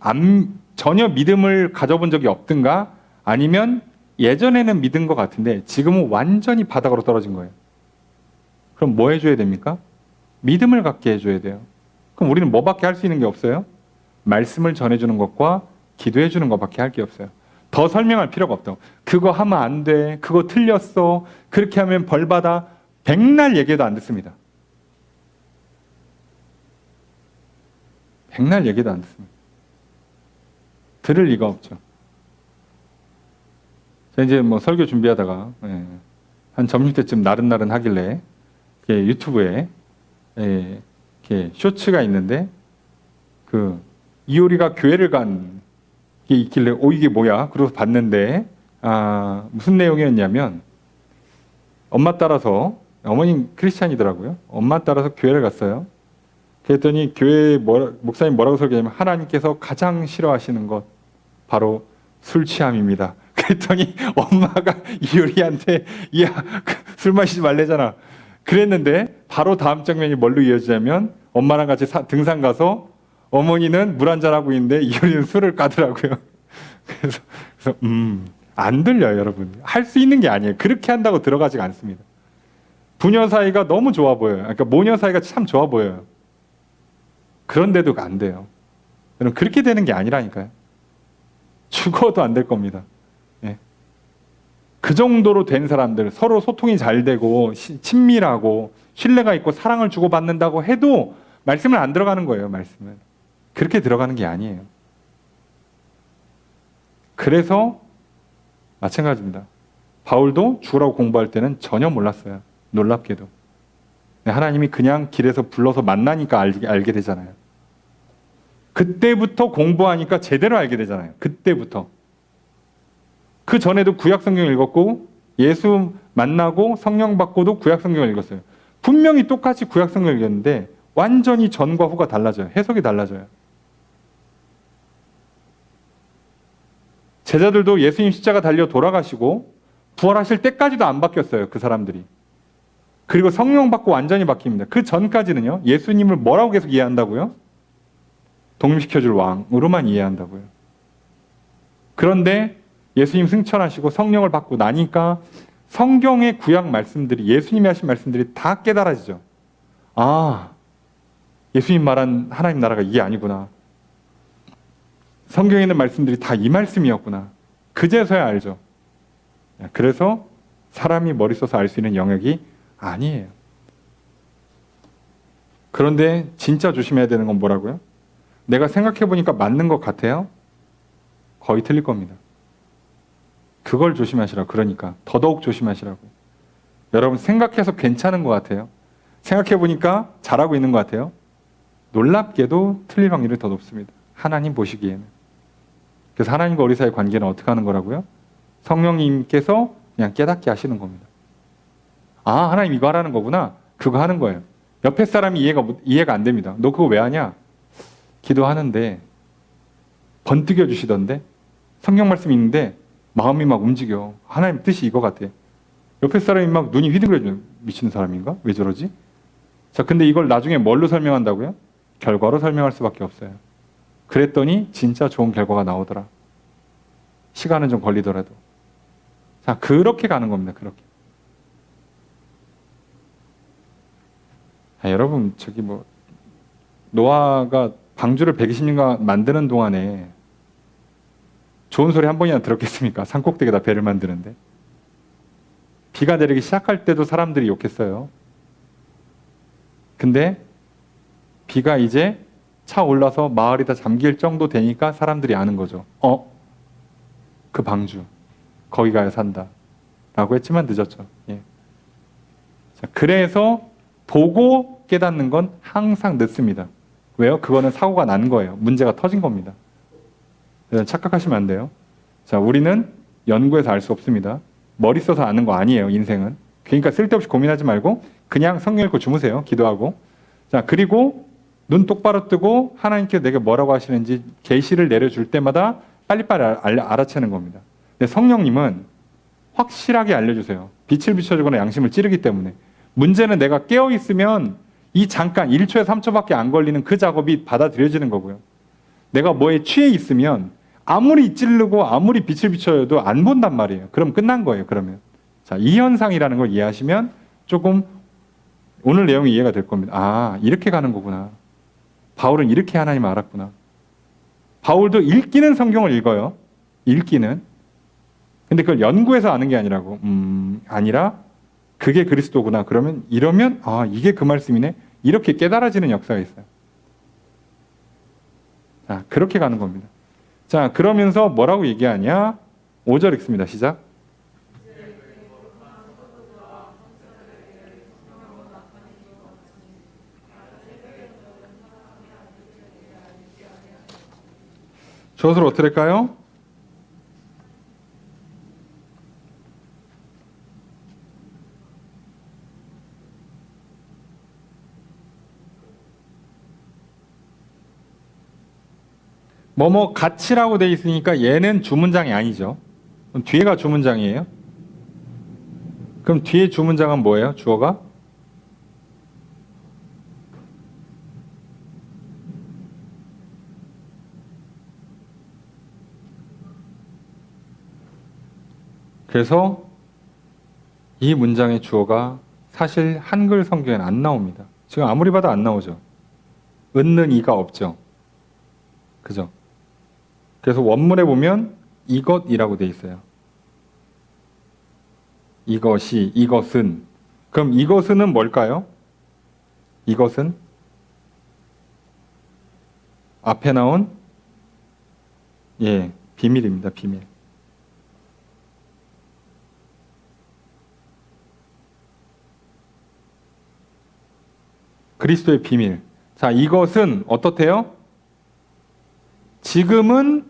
전혀 믿음을 가져본 적이 없든가 아니면 예전에는 믿은 것 같은데 지금은 완전히 바닥으로 떨어진 거예요. 그럼 뭐 해줘야 됩니까? 믿음을 갖게 해줘야 돼요. 그럼 우리는 뭐밖에 할 수 있는 게 없어요? 말씀을 전해주는 것과 기도해주는 것밖에 할 게 없어요. 더 설명할 필요가 없다고. 그거 하면 안 돼. 그거 틀렸어. 그렇게 하면 벌 받아. 백날 얘기해도 안 듣습니다. 백날 얘기도 안 듣습니다. 들을 리가 없죠. 자, 이제 뭐 설교 준비하다가 한 점심때쯤 나른나른 하길래 유튜브에 이렇게 쇼츠가 있는데 그 이효리가 교회를 간 게 있길래 이게 뭐야? 그러고 봤는데 무슨 내용이었냐면 엄마 따라서 어머님 크리스찬이더라고요. 엄마 따라서 교회를 갔어요. 그랬더니 교회 목사님 뭐라고 설교하냐면 하나님께서 가장 싫어하시는 것 바로 술 취함입니다. 그랬더니 엄마가 이효리한테 야, 술 마시지 말래잖아. 그랬는데 바로 다음 장면이 뭘로 이어지냐면 엄마랑 같이 등산 가서 어머니는 물 한잔 하고 있는데 이효리는 술을 까더라고요. 그래서 안 들려요, 여러분. 할 수 있는 게 아니에요. 그렇게 한다고 들어가지가 않습니다. 부녀 사이가 너무 좋아 보여요. 그러니까 모녀 사이가 참 좋아 보여요. 그런데도 안 돼요. 여러분, 그렇게 되는 게 아니라니까요. 죽어도 안 될 겁니다. 예. 그 정도로 된 사람들, 서로 소통이 잘 되고 친밀하고 신뢰가 있고 사랑을 주고받는다고 해도 말씀을 안 들어가는 거예요. 말씀은. 그렇게 들어가는 게 아니에요. 그래서 마찬가지입니다. 바울도 죽으라고 공부할 때는 전혀 몰랐어요. 놀랍게도. 하나님이 그냥 길에서 불러서 만나니까 알게 되잖아요. 그때부터 공부하니까 제대로 알게 되잖아요. 그때부터. 그 전에도 구약 성경을 읽었고 예수 만나고 성령 받고도 구약 성경을 읽었어요. 분명히 똑같이 구약 성경을 읽었는데 완전히 전과 후가 달라져요. 해석이 달라져요. 제자들도 예수님 십자가 달려 돌아가시고 부활하실 때까지도 안 바뀌었어요. 그 사람들이. 그리고 성령 받고 완전히 바뀝니다. 그 전까지는요. 예수님을 뭐라고 계속 이해한다고요? 독립시켜줄 왕으로만 이해한다고요. 그런데 예수님 승천하시고 성령을 받고 나니까 성경의 구약 말씀들이 예수님이 하신 말씀들이 다 깨달아지죠. 아, 예수님 말한 하나님 나라가 이게 아니구나. 성경에 있는 말씀들이 다 이 말씀이었구나. 그제서야 알죠. 그래서 사람이 머리 써서 알 수 있는 영역이 아니에요. 그런데 진짜 조심해야 되는 건 뭐라고요? 내가 생각해보니까 맞는 것 같아요? 거의 틀릴 겁니다. 그걸 조심하시라고. 그러니까 더더욱 조심하시라고. 여러분 생각해서 괜찮은 것 같아요? 생각해보니까 잘하고 있는 것 같아요? 놀랍게도 틀릴 확률이 더 높습니다. 하나님 보시기에는. 그래서 하나님과 우리 사이의 관계는 어떻게 하는 거라고요? 성령님께서 그냥 깨닫게 하시는 겁니다. 아, 하나님 이거 하라는 거구나. 그거 하는 거예요. 옆에 사람이 이해가 안 됩니다. 너 그거 왜 하냐? 기도하는데 번뜩여 주시던데 성경 말씀이 있는데 마음이 막 움직여. 하나님 뜻이 이거 같아. 옆에 사람이 막 눈이 휘둥그레져. 미치는 사람인가? 왜 저러지? 자, 근데 이걸 나중에 뭘로 설명한다고요? 결과로 설명할 수밖에 없어요. 그랬더니 진짜 좋은 결과가 나오더라. 시간은 좀 걸리더라도. 자, 그렇게 가는 겁니다. 그렇게. 여러분, 노아가 방주를 120년간 만드는 동안에 좋은 소리 한 번이나 들었겠습니까? 산꼭대기에다 배를 만드는데. 비가 내리기 시작할 때도 사람들이 욕했어요. 근데 비가 이제 차 올라서 마을이 다 잠길 정도 되니까 사람들이 아는 거죠. 그 방주 거기 가야 산다 라고 했지만 늦었죠. 예. 자, 그래서 보고 깨닫는 건 항상 늦습니다. 왜요? 그거는 사고가 난 거예요. 문제가 터진 겁니다. 착각하시면 안 돼요. 자, 우리는 연구해서 알 수 없습니다. 머리 써서 아는 거 아니에요, 인생은. 그러니까 쓸데없이 고민하지 말고 그냥 성경 읽고 주무세요. 기도하고. 자, 그리고 눈 똑바로 뜨고 하나님께서 내게 뭐라고 하시는지 계시를 내려줄 때마다 빨리빨리 알아채는 겁니다. 근데 성령님은 확실하게 알려주세요. 빛을 비춰주거나 양심을 찌르기 때문에. 문제는 내가 깨어있으면 이 잠깐 1초에 3초밖에 안 걸리는 그 작업이 받아들여지는 거고요. 내가 뭐에 취해 있으면 아무리 찌르고 아무리 빛을 비춰도 안 본단 말이에요. 그럼 끝난 거예요. 그러면. 자, 이 현상이라는 걸 이해하시면 조금 오늘 내용이 이해가 될 겁니다. 아, 이렇게 가는 거구나. 바울은 이렇게 하나님을 알았구나. 바울도 읽기는 성경을 읽어요. 읽기는. 근데 그걸 연구해서 아는 게 아니라고. 아니라 그게 그리스도구나. 그러면 이러면 아, 이게 그 말씀이네. 이렇게 깨달아지는 역사가 있어요. 자, 그렇게 가는 겁니다. 자, 그러면서 뭐라고 얘기하냐? 5절 읽습니다. 시작. 저것을 어떻게 할까요? 뭐뭐 같이라고 돼 있으니까 얘는 주문장이 아니죠. 그럼 뒤에가 주문장이에요. 그럼 뒤에 주문장은 뭐예요? 주어가? 그래서 이 문장의 주어가 사실 한글 성경에는 안 나옵니다. 지금 아무리 봐도 안 나오죠. 은는 이가 없죠. 그죠? 그래서 원문에 보면 이것이라고 돼 있어요. 이것이, 이것은. 그럼 이것은 뭘까요? 이것은 앞에 나온 비밀입니다. 비밀. 그리스도의 비밀. 자, 이것은 어떻대요? 지금은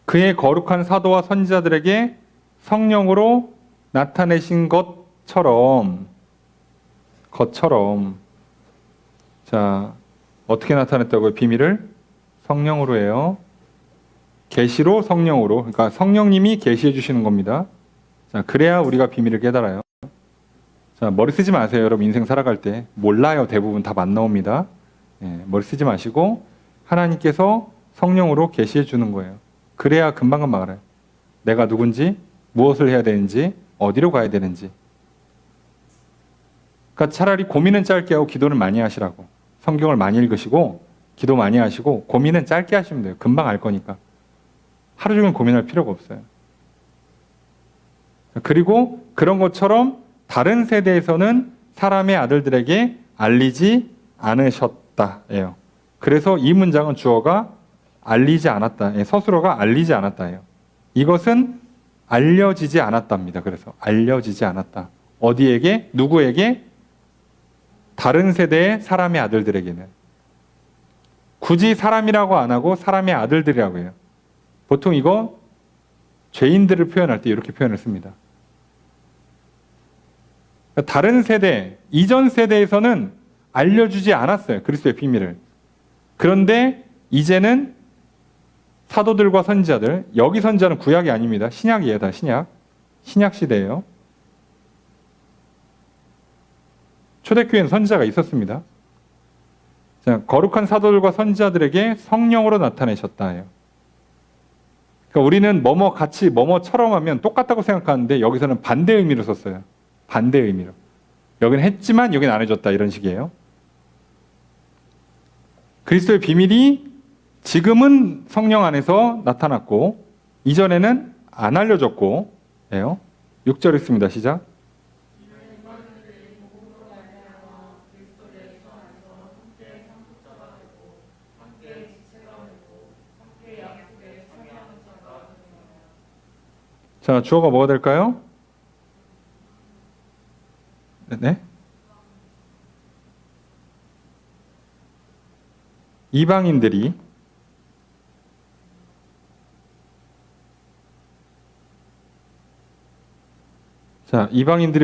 그의 거룩한 사도와 선지자들에게 성령으로 나타내신 것처럼. 자, 어떻게 나타냈다고요? 비밀을? 성령으로 해요. 계시로 성령으로. 그러니까 성령님이 계시해 주시는 겁니다. 자, 그래야 우리가 비밀을 깨달아요. 자, 머리 쓰지 마세요. 여러분 인생 살아갈 때. 몰라요. 대부분 답 안 나옵니다. 머리 쓰지 마시고 하나님께서 성령으로 계시해 주는 거예요. 그래야 금방금방 알아요. 내가 누군지, 무엇을 해야 되는지, 어디로 가야 되는지. 그러니까 차라리 고민은 짧게 하고 기도는 많이 하시라고. 성경을 많이 읽으시고 기도 많이 하시고 고민은 짧게 하시면 돼요. 금방 알 거니까. 하루 종일 고민할 필요가 없어요. 그리고 그런 것처럼 다른 세대에서는 사람의 아들들에게 알리지 않으셨다예요. 그래서 이 문장은 주어가 알리지 않았다. 서술어가 알리지 않았다예요. 이것은 알려지지 않았답니다. 그래서 알려지지 않았다. 어디에게? 누구에게? 다른 세대의 사람의 아들들에게는. 굳이 사람이라고 안 하고 사람의 아들들이라고 해요. 보통 이거 죄인들을 표현할 때 이렇게 표현을 씁니다. 다른 세대, 이전 세대에서는 알려주지 않았어요. 그리스도의 비밀을. 그런데 이제는 사도들과 선지자들, 여기 선지자는 구약이 아닙니다. 신약이에요. 다 신약. 신약 시대예요. 초대교회는 선지자가 있었습니다. 자, 거룩한 사도들과 선지자들에게 성령으로 나타내셨다예요. 그러니까 우리는 뭐뭐 같이 뭐뭐처럼 하면 똑같다고 생각하는데 여기서는 반대 의미로 썼어요. 반대 의미로. 여기는 했지만 여기는 안 해줬다 이런 식이에요. 그리스도의 비밀이 지금은 성령 안에서 나타났고 이전에는 안 알려졌고 예요. 6절 읽습니다. 시작. 자, 주어가 뭐가 될까요? 네? 이방인들이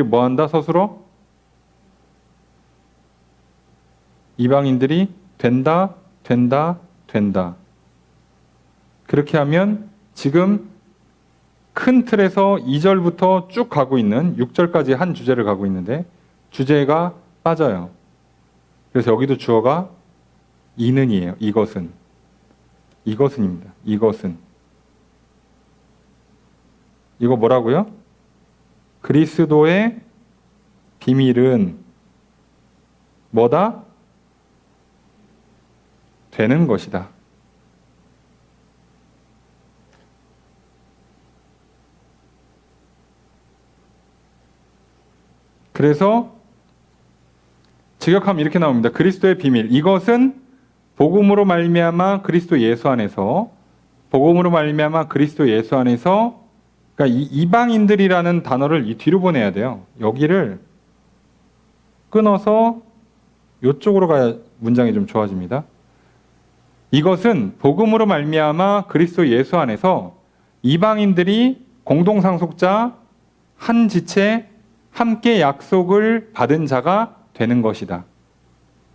뭐 한다? 서술어? 이방인들이 된다. 그렇게 하면 지금 큰 틀에서 2절부터 쭉 가고 있는 6절까지 한 주제를 가고 있는데 주제가 빠져요. 그래서 여기도 주어가 이는이에요. 이것은입니다. 이것은. 이거 뭐라고요? 그리스도의 비밀은 뭐다? 되는 것이다. 그래서 직역하면 이렇게 나옵니다. 그리스도의 비밀. 이것은 복음으로 말미암아 그리스도 예수 안에서 그러니까 이 이방인들이라는 단어를 이 뒤로 보내야 돼요. 여기를 끊어서 이쪽으로 가야 문장이 좀 좋아집니다. 이것은 복음으로 말미암아 그리스도 예수 안에서 이방인들이 공동 상속자 한 지체 함께 약속을 받은 자가 되는 것이다.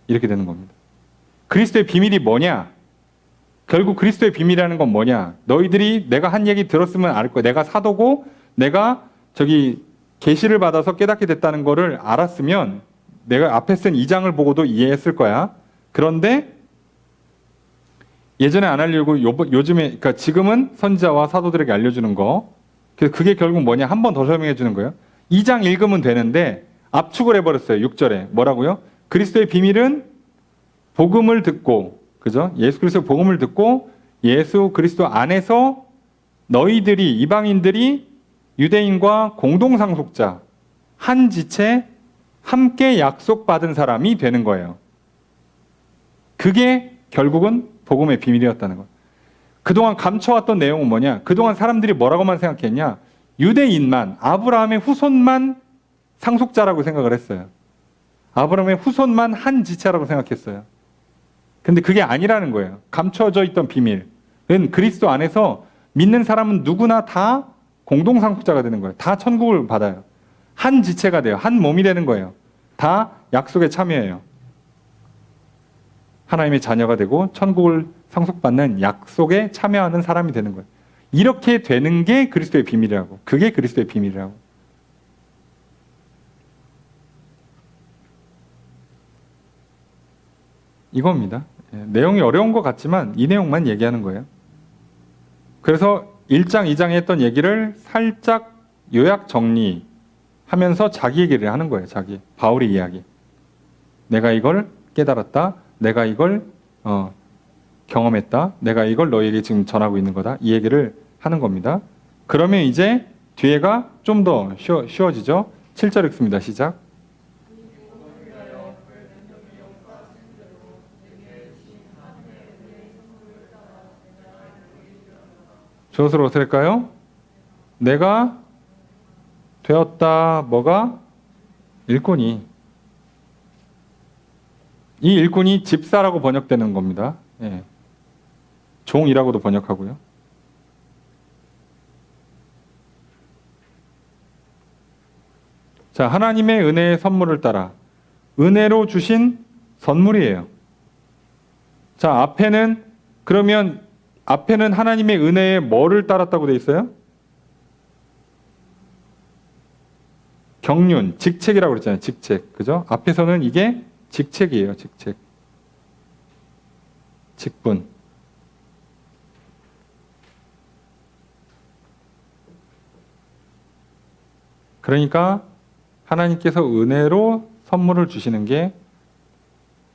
이렇게 되는 겁니다. 그리스도의 비밀이 뭐냐? 결국 그리스도의 비밀이라는 건 뭐냐? 너희들이 내가 한 얘기 들었으면 알 거야. 내가 사도고 내가 계시를 받아서 깨닫게 됐다는 거를 알았으면 내가 앞에 쓴 2장을 보고도 이해했을 거야. 그런데 예전에 안 알려고 요즘에 그러니까 지금은 선지자와 사도들에게 알려주는 거. 그래서 그게 결국 뭐냐? 한 번 더 설명해 주는 거예요. 2장 읽으면 되는데 압축을 해버렸어요. 6절에 뭐라고요? 그리스도의 비밀은 복음을 듣고, 그죠? 예수 그리스도의 복음을 듣고 예수 그리스도 안에서 너희들이 이방인들이 유대인과 공동 상속자 한 지체 함께 약속받은 사람이 되는 거예요. 그게 결국은 복음의 비밀이었다는 거예요. 그동안 감춰왔던 내용은 뭐냐? 그동안 사람들이 뭐라고만 생각했냐? 유대인만, 아브라함의 후손만 상속자라고 생각을 했어요. 아브라함의 후손만 한 지체라고 생각했어요. 근데 그게 아니라는 거예요. 감춰져 있던 비밀은 그리스도 안에서 믿는 사람은 누구나 다 공동 상속자가 되는 거예요. 다 천국을 받아요. 한 지체가 돼요. 한 몸이 되는 거예요. 다 약속에 참여해요. 하나님의 자녀가 되고 천국을 상속받는 약속에 참여하는 사람이 되는 거예요. 이렇게 되는 게 그리스도의 비밀이라고. 그게 그리스도의 비밀이라고. 이겁니다. 내용이 어려운 것 같지만 이 내용만 얘기하는 거예요. 그래서 1장, 2장에 했던 얘기를 살짝 요약 정리하면서 자기 얘기를 하는 거예요. 바울의 이야기. 내가 이걸 깨달았다. 내가 이걸 경험했다. 내가 이걸 너에게 지금 전하고 있는 거다. 이 얘기를 하는 겁니다. 그러면 이제 뒤에가 좀 더 쉬워지죠. 7절 읽습니다. 시작. 저것으로 어떻게 할까요? 내가 되었다. 뭐가? 일꾼이. 이 일꾼이 집사라고 번역되는 겁니다. 예. 종이라고도 번역하고요. 자, 하나님의 은혜의 선물을 따라 은혜로 주신 선물이에요. 자, 앞에는 하나님의 은혜에 뭐를 따랐다고 돼 있어요? 경륜, 직책이라고 그랬잖아요. 직책. 그죠? 앞에서는 이게 직책이에요. 직분. 그러니까 하나님께서 은혜로 선물을 주시는 게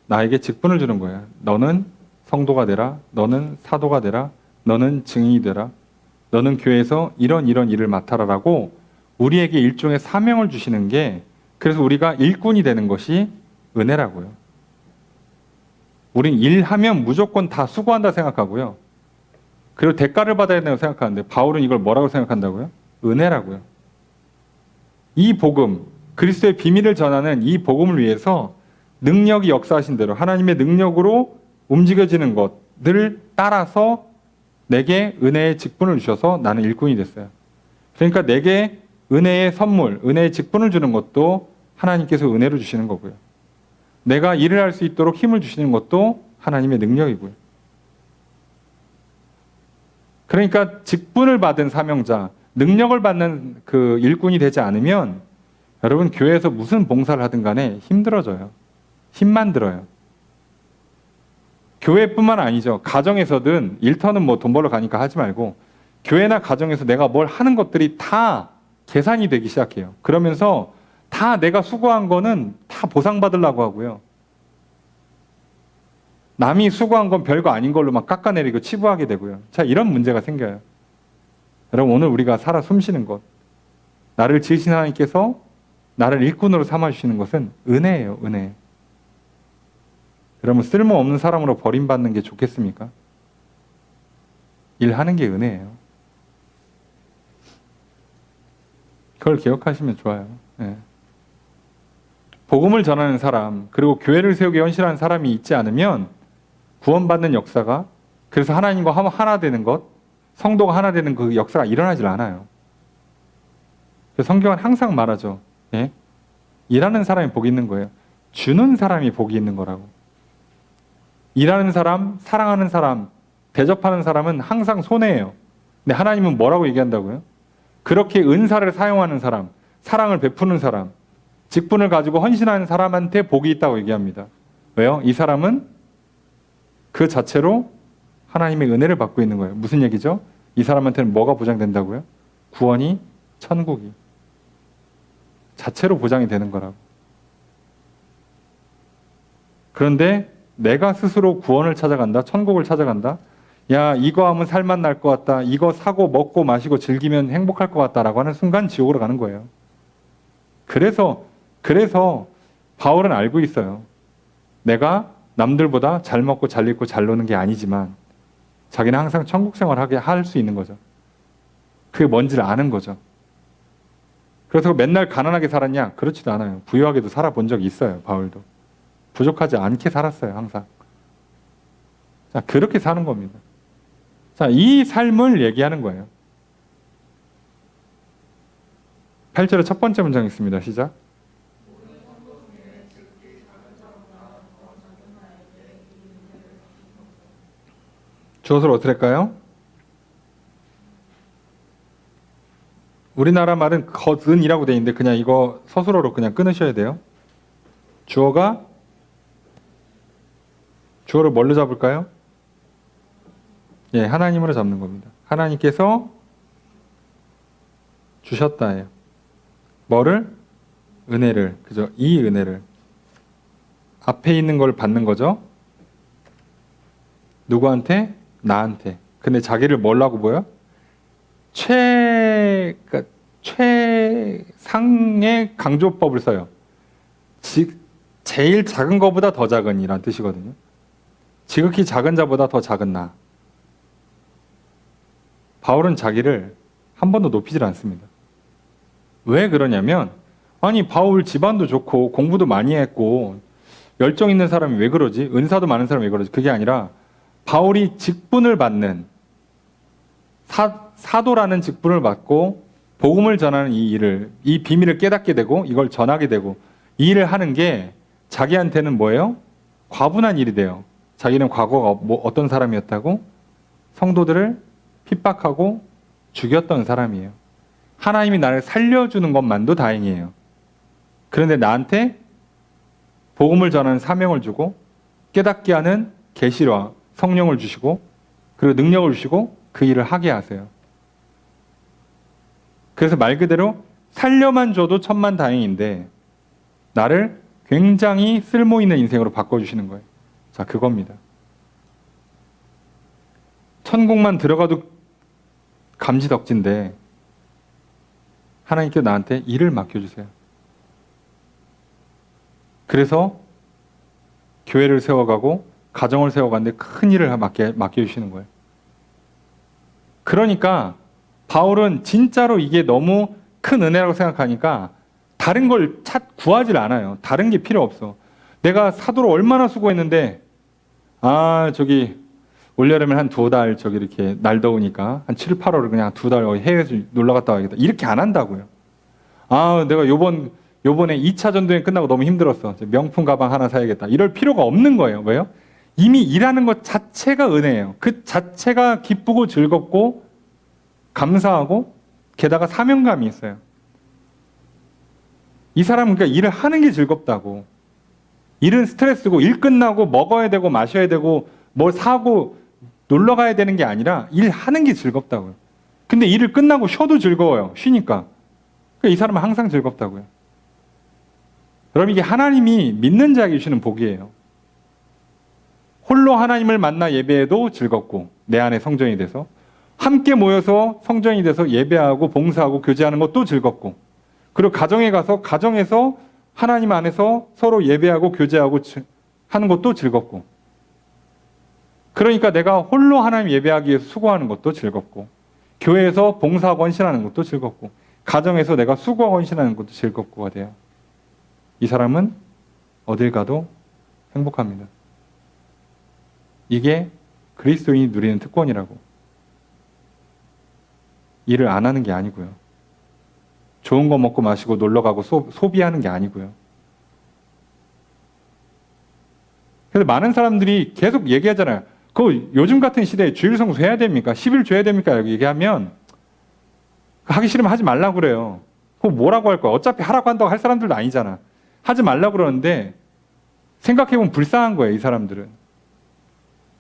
나에게 직분을 주는 거예요. 너는 성도가 되라. 너는 사도가 되라. 너는 증인이 되라. 너는 교회에서 이런 일을 맡아라라고 우리에게 일종의 사명을 주시는 게, 그래서 우리가 일꾼이 되는 것이 은혜라고요. 우린 일하면 무조건 다 수고한다 생각하고요. 그리고 대가를 받아야 된다고 생각하는데 바울은 이걸 뭐라고 생각한다고요? 은혜라고요. 이 복음, 그리스도의 비밀을 전하는 이 복음을 위해서 능력이 역사하신 대로 하나님의 능력으로 움직여지는 것들을 따라서 내게 은혜의 직분을 주셔서 나는 일꾼이 됐어요. 그러니까 내게 은혜의 선물, 은혜의 직분을 주는 것도 하나님께서 은혜로 주시는 거고요. 내가 일을 할 수 있도록 힘을 주시는 것도 하나님의 능력이고요. 그러니까 직분을 받은 사명자, 능력을 받는 그 일꾼이 되지 않으면 여러분 교회에서 무슨 봉사를 하든 간에 힘들어져요. 힘만 들어요. 교회뿐만 아니죠. 가정에서든 일터는 뭐 돈 벌러 가니까 하지 말고 교회나 가정에서 내가 뭘 하는 것들이 다 계산이 되기 시작해요. 그러면서 다 내가 수고한 거는 다 보상받으려고 하고요. 남이 수고한 건 별거 아닌 걸로 막 깎아내리고 치부하게 되고요. 자, 이런 문제가 생겨요. 여러분 오늘 우리가 살아 숨쉬는 것, 나를 지으신 하나님께서 나를 일꾼으로 삼아주시는 것은 은혜예요. 은혜. 여러분 쓸모없는 사람으로 버림받는 게 좋겠습니까? 일하는 게 은혜예요. 그걸 기억하시면 좋아요. 네. 복음을 전하는 사람, 그리고 교회를 세우기 헌신하는 사람이 있지 않으면 구원받는 역사가, 그래서 하나님과 하나 되는 것, 성도가 하나 되는 그 역사가 일어나질 않아요. 성경은 항상 말하죠. 예? 일하는 사람이 복이 있는 거예요. 주는 사람이 복이 있는 거라고. 일하는 사람, 사랑하는 사람, 대접하는 사람은 항상 손해예요. 근데 하나님은 뭐라고 얘기한다고요? 그렇게 은사를 사용하는 사람, 사랑을 베푸는 사람, 직분을 가지고 헌신하는 사람한테 복이 있다고 얘기합니다. 왜요? 이 사람은 그 자체로 하나님의 은혜를 받고 있는 거예요. 무슨 얘기죠? 이 사람한테는 뭐가 보장된다고요? 구원이, 천국이. 자체로 보장이 되는 거라고. 그런데 내가 스스로 구원을 찾아간다, 천국을 찾아간다, 야 이거 하면 살만 날 것 같다, 이거 사고 먹고 마시고 즐기면 행복할 것 같다라고 하는 순간 지옥으로 가는 거예요. 그래서 바울은 알고 있어요. 내가 남들보다 잘 먹고 잘 입고 잘 노는 게 아니지만 자기는 항상 천국 생활하게 할 수 있는 거죠. 그게 뭔지를 아는 거죠. 그래서 맨날 가난하게 살았냐? 그렇지도 않아요. 부유하게도 살아본 적이 있어요. 바울도. 부족하지 않게 살았어요. 항상. 자, 그렇게 사는 겁니다. 자, 이 삶을 얘기하는 거예요. 8절의 첫 번째 문장 있습니다. 시작. 주어를 어떻게 할까요? 우리나라 말은 겉은이라고 되어 있는데 그냥 이거 서술어로 그냥 끊으셔야 돼요. 주어를 뭘로 잡을까요? 예, 하나님으로 잡는 겁니다. 하나님께서 주셨다예요. 뭐를? 은혜를. 그죠? 이 은혜를. 앞에 있는 걸 받는 거죠. 누구한테? 나한테. 근데 자기를 뭐라고 보여? 최상의 강조법을 써요. 제일 작은 것보다 더 작은 이란 뜻이거든요. 지극히 작은 자보다 더 작은 나. 바울은 자기를 한 번도 높이질 않습니다. 왜 그러냐면, 아니 바울 집안도 좋고 공부도 많이 했고 열정 있는 사람이 왜 그러지? 은사도 많은 사람이 왜 그러지? 그게 아니라 바울이 직분을 받는 사도라는 직분을 받고 복음을 전하는 이 일을, 이 비밀을 깨닫게 되고 이걸 전하게 되고 이 일을 하는 게 자기한테는 뭐예요? 과분한 일이 돼요. 자기는 과거가 어떤 사람이었다고? 성도들을 핍박하고 죽였던 사람이에요. 하나님이 나를 살려주는 것만도 다행이에요. 그런데 나한테 복음을 전하는 사명을 주고 깨닫게 하는 계시와 성령을 주시고 그리고 능력을 주시고 그 일을 하게 하세요. 그래서 말 그대로 살려만 줘도 천만다행인데 나를 굉장히 쓸모있는 인생으로 바꿔주시는 거예요. 자, 그겁니다. 천국만 들어가도 감지덕진데 하나님께서 나한테 일을 맡겨주세요. 그래서 교회를 세워가고 가정을 세워가는데 큰 일을 맡겨주시는 거예요. 그러니까 바울은 진짜로 이게 너무 큰 은혜라고 생각하니까 다른 걸 구하질 않아요. 다른 게 필요 없어. 내가 사도로 얼마나 수고했는데 저기 올여름에 한 2달 저기 이렇게 날 더우니까 한 7, 8월을 그냥 2달 해외에서 놀러 갔다 와야겠다. 이렇게 안 한다고요. 내가 요번에 2차 전도행 끝나고 너무 힘들었어. 명품 가방 하나 사야겠다. 이럴 필요가 없는 거예요. 왜요? 이미 일하는 것 자체가 은혜예요. 그 자체가 기쁘고 즐겁고 감사하고 게다가 사명감이 있어요. 이 사람은 그러니까 일을 하는 게 즐겁다고. 일은 스트레스고 일 끝나고 먹어야 되고 마셔야 되고 뭘 사고 놀러 가야 되는 게 아니라 일하는 게 즐겁다고요. 근데 일을 끝나고 쉬어도 즐거워요. 쉬니까. 그러니까 이 사람은 항상 즐겁다고요. 여러분 이게 하나님이 믿는 자에게 주시는 복이에요. 홀로 하나님을 만나 예배해도 즐겁고 내 안에 성전이 돼서 함께 모여서 성전이 돼서 예배하고 봉사하고 교제하는 것도 즐겁고 그리고 가정에 가서 가정에서 하나님 안에서 서로 예배하고 교제하고 하는 것도 즐겁고 그러니까 내가 홀로 하나님 예배하기 위해서 수고하는 것도 즐겁고 교회에서 봉사하고 헌신하는 것도 즐겁고 가정에서 내가 수고하고 헌신하는 것도 즐겁고가 돼요. 이 사람은 어딜 가도 행복합니다. 이게 그리스도인이 누리는 특권이라고. 일을 안 하는 게 아니고요. 좋은 거 먹고 마시고 놀러 가고 소비하는 게 아니고요. 그래서 많은 사람들이 계속 얘기하잖아요. 요즘 같은 시대에 주일 성수 해야 됩니까? 10일 줘야 됩니까? 이렇게 얘기하면 하기 싫으면 하지 말라고 그래요. 그거 뭐라고 할 거야? 어차피 하라고 한다고 할 사람들도 아니잖아. 하지 말라고 그러는데 생각해보면 불쌍한 거예요. 이 사람들은.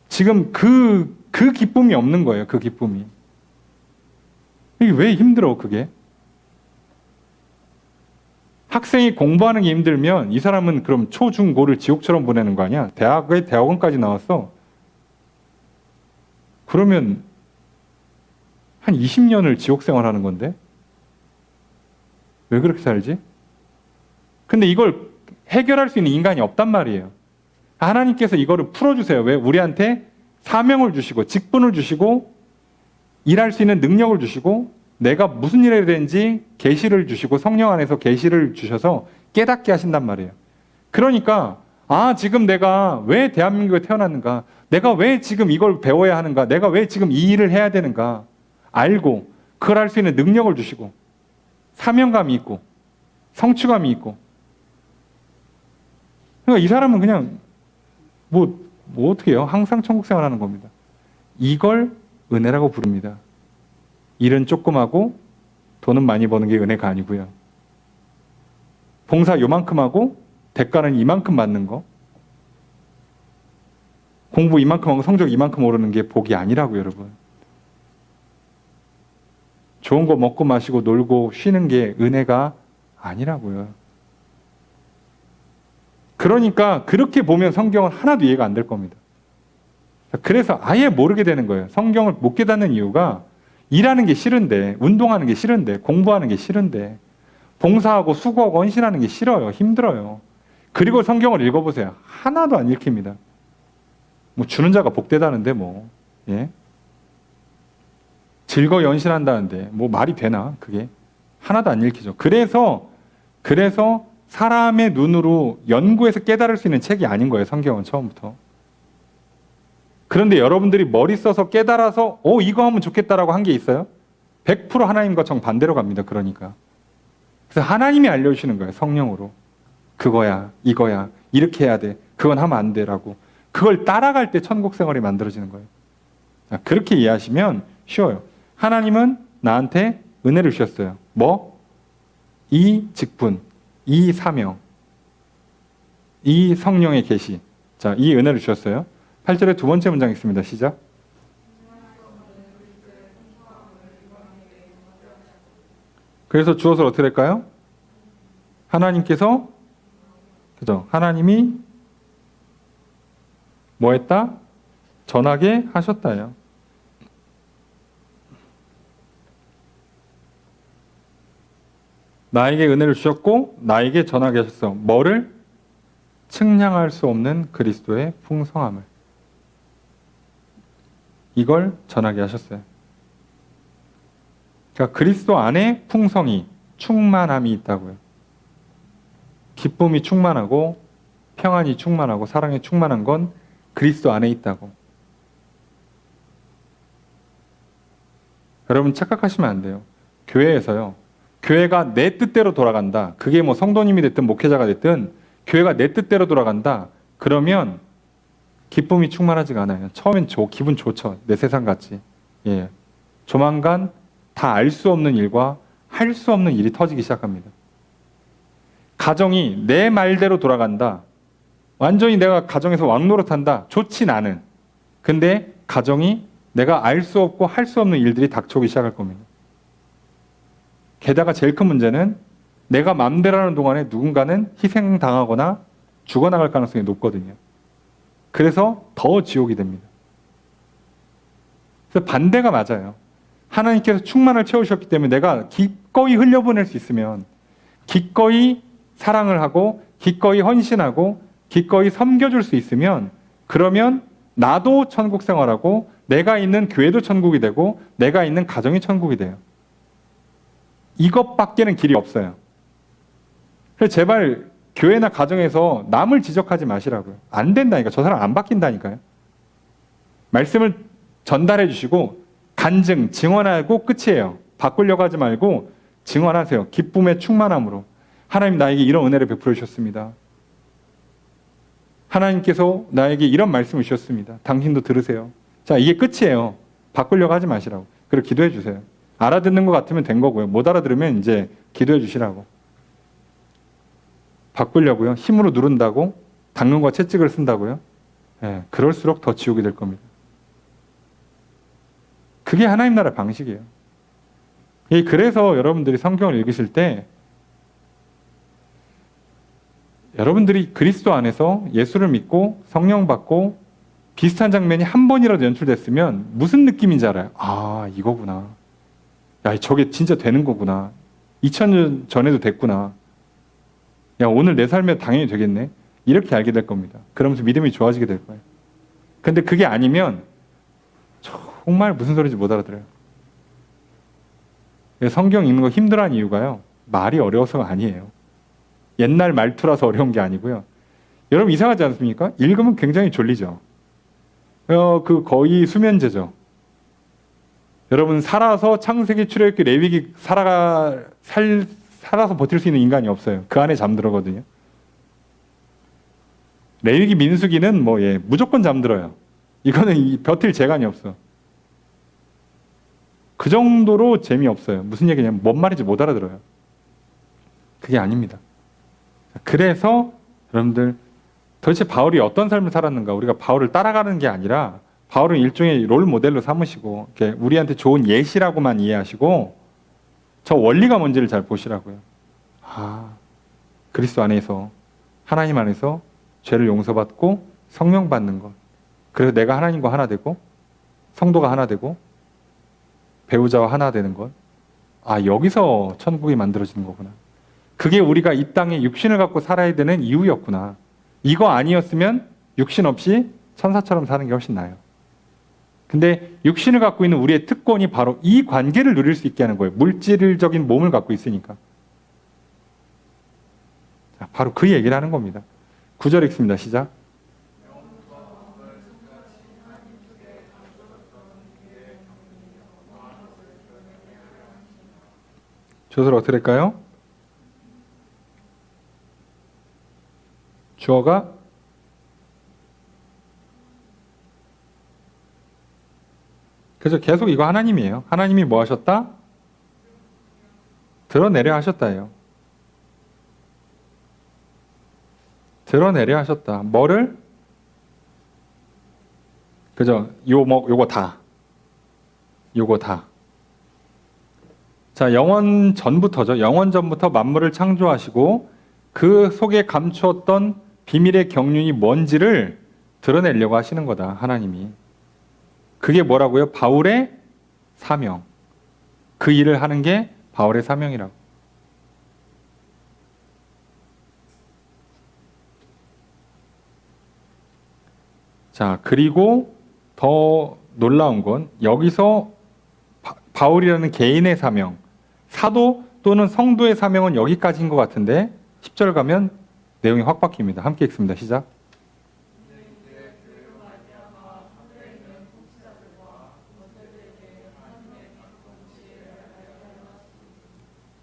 지금 그 기쁨이 없는 거예요. 그 기쁨이. 이게 왜 힘들어 그게? 학생이 공부하는 게 힘들면 이 사람은 그럼 초, 중, 고를 지옥처럼 보내는 거 아니야? 대학원까지 나왔어. 그러면 한 20년을 지옥 생활하는 건데? 왜 그렇게 살지? 근데 이걸 해결할 수 있는 인간이 없단 말이에요. 하나님께서 이거를 풀어주세요. 왜? 우리한테 사명을 주시고 직분을 주시고 일할 수 있는 능력을 주시고 내가 무슨 일을 해야 되는지 계시를 주시고 성령 안에서 계시를 주셔서 깨닫게 하신단 말이에요. 그러니까 지금 내가 왜 대한민국에 태어났는가? 내가 왜 지금 이걸 배워야 하는가? 내가 왜 지금 이 일을 해야 되는가? 알고 그걸 할 수 있는 능력을 주시고 사명감이 있고 성취감이 있고 그러니까 이 사람은 그냥 뭐 어떻게 해요? 항상 천국 생활하는 겁니다. 이걸 은혜라고 부릅니다. 일은 조그마고 돈은 많이 버는 게 은혜가 아니고요. 봉사 요만큼 하고 대가는 이만큼 받는 거. 공부 이만큼 하고 성적 이만큼 오르는 게 복이 아니라고요, 여러분. 좋은 거 먹고 마시고 놀고 쉬는 게 은혜가 아니라고요. 그러니까 그렇게 보면 성경은 하나도 이해가 안 될 겁니다. 그래서 아예 모르게 되는 거예요. 성경을 못 깨닫는 이유가 일하는 게 싫은데, 운동하는 게 싫은데, 공부하는 게 싫은데, 봉사하고 수고하고 헌신하는 게 싫어요. 힘들어요. 그리고 성경을 읽어보세요. 하나도 안 읽힙니다. 뭐 주는 자가 복되다는데 뭐, 예? 즐거이 헌신한다는데 뭐 말이 되나 그게? 하나도 안 읽히죠. 그래서 사람의 눈으로 연구해서 깨달을 수 있는 책이 아닌 거예요. 성경은 처음부터. 그런데 여러분들이 머리 써서 깨달아서 이거 하면 좋겠다라고 한 게 있어요? 100% 하나님과 정반대로 갑니다. 그러니까. 그래서 하나님이 알려주시는 거예요. 성령으로. 그거야, 이거야, 이렇게 해야 돼. 그건 하면 안 돼라고. 그걸 따라갈 때 천국 생활이 만들어지는 거예요. 자, 그렇게 이해하시면 쉬워요. 하나님은 나한테 은혜를 주셨어요. 뭐? 이 직분, 이 사명, 이 성령의 계시. 자, 이 은혜를 주셨어요. 8절의 두 번째 문장 있습니다. 시작. 그래서 주어서 어떻게 될까요? 하나님께서, 그죠? 하나님이 뭐 했다? 전하게 하셨다요. 나에게 은혜를 주셨고 나에게 전하게 하셨어. 뭐를? 측량할 수 없는 그리스도의 풍성함을. 이걸 전하게 하셨어요. 그러니까 그리스도 안에 풍성이, 충만함이 있다고요. 기쁨이 충만하고 평안이 충만하고 사랑이 충만한 건 그리스도 안에 있다고. 여러분 착각하시면 안 돼요. 교회에서요. 교회가 내 뜻대로 돌아간다. 그게 뭐 성도님이 됐든 목회자가 됐든 교회가 내 뜻대로 돌아간다. 그러면 기쁨이 충만하지가 않아요. 처음엔 기분 좋죠. 내 세상 같지. 예. 조만간 다 알 수 없는 일과 할 수 없는 일이 터지기 시작합니다. 가정이 내 말대로 돌아간다. 완전히 내가 가정에서 왕노릇한다. 좋진 않은. 근데 가정이 내가 알 수 없고 할 수 없는 일들이 닥쳐오기 시작할 겁니다. 게다가 제일 큰 문제는 내가 맘대로 하는 동안에 누군가는 희생당하거나 죽어나갈 가능성이 높거든요. 그래서 더 지옥이 됩니다. 그래서 반대가 맞아요. 하나님께서 충만을 채우셨기 때문에 내가 기꺼이 흘려보낼 수 있으면, 기꺼이 사랑을 하고 기꺼이 헌신하고 기꺼이 섬겨줄 수 있으면, 그러면 나도 천국 생활하고 내가 있는 교회도 천국이 되고 내가 있는 가정이 천국이 돼요. 이것밖에는 길이 없어요. 그래서 제발 교회나 가정에서 남을 지적하지 마시라고요. 안 된다니까. 저 사람 안 바뀐다니까요. 말씀을 전달해 주시고 간증, 증언하고 끝이에요. 바꾸려고 하지 말고 증언하세요. 기쁨의 충만함으로. 하나님 나에게 이런 은혜를 베풀어 주셨습니다. 하나님께서 나에게 이런 말씀을 주셨습니다. 당신도 들으세요. 자, 이게 끝이에요. 바꾸려고 하지 마시라고. 그리고 기도해 주세요. 알아듣는 것 같으면 된 거고요. 못 알아들으면 이제 기도해 주시라고. 바꾸려고요. 힘으로 누른다고 당근과 채찍을 쓴다고요. 예, 그럴수록 더 지옥이 될 겁니다. 그게 하나님 나라 방식이에요. 그래서 여러분들이 성경을 읽으실 때 여러분들이 그리스도 안에서 예수를 믿고 성령 받고 비슷한 장면이 한 번이라도 연출됐으면 무슨 느낌인지 알아요. 아, 이거구나. 야, 저게 진짜 되는 거구나. 2000년 전에도 됐구나. 야, 오늘 내 삶에 당연히 되겠네. 이렇게 알게 될 겁니다. 그러면서 믿음이 좋아지게 될 거예요. 근데 그게 아니면 정말 무슨 소리인지 못 알아들어요. 성경 읽는 거 힘들어하는 이유가요. 말이 어려워서가 아니에요. 옛날 말투라서 어려운 게 아니고요. 여러분 이상하지 않습니까? 읽으면 굉장히 졸리죠. 그 거의 수면제죠. 여러분 살아서 창세기, 출애굽기, 레위기 살아서 버틸 수 있는 인간이 없어요. 그 안에 잠들거든요. 레위기, 민수기는 무조건 잠들어요. 이거는 버틸 재간이 없어. 그 정도로 재미없어요. 무슨 얘기냐면 뭔 말인지 못 알아들어요. 그게 아닙니다. 그래서 여러분들 도대체 바울이 어떤 삶을 살았는가, 우리가 바울을 따라가는 게 아니라 바울은 일종의 롤 모델로 삼으시고 우리한테 좋은 예시라고만 이해하시고 저 원리가 뭔지를 잘 보시라고요. 아, 그리스도 안에서, 하나님 안에서 죄를 용서받고 성령 받는 것, 그래서 내가 하나님과 하나 되고 성도가 하나 되고 배우자와 하나 되는 것, 아, 여기서 천국이 만들어지는 거구나. 그게 우리가 이 땅에 육신을 갖고 살아야 되는 이유였구나. 이거 아니었으면 육신 없이 천사처럼 사는 게 훨씬 나아요. 근데 육신을 갖고 있는 우리의 특권이 바로 이 관계를 누릴 수 있게 하는 거예요. 물질적인 몸을 갖고 있으니까. 자, 바로 그 얘기를 하는 겁니다. 9절 읽습니다. 시작. 주어를 어떻게 될까요? 주어가 그래서 계속 이거 하나님이에요. 하나님이 뭐 하셨다? 드러내려 하셨다예요. 드러내려 하셨다. 뭐를? 그죠? 요거 다. 요거 다. 자, 영원 전부터죠. 영원 전부터 만물을 창조하시고 그 속에 감추었던 비밀의 경륜이 뭔지를 드러내려고 하시는 거다. 하나님이. 그게 뭐라고요? 바울의 사명. 그 일을 하는 게 바울의 사명이라고. 자, 그리고 더 놀라운 건 여기서 바울이라는 개인의 사명, 사도 또는 성도의 사명은 여기까지인 것 같은데 10절 가면 내용이 확 바뀝니다. 함께 읽습니다. 시작.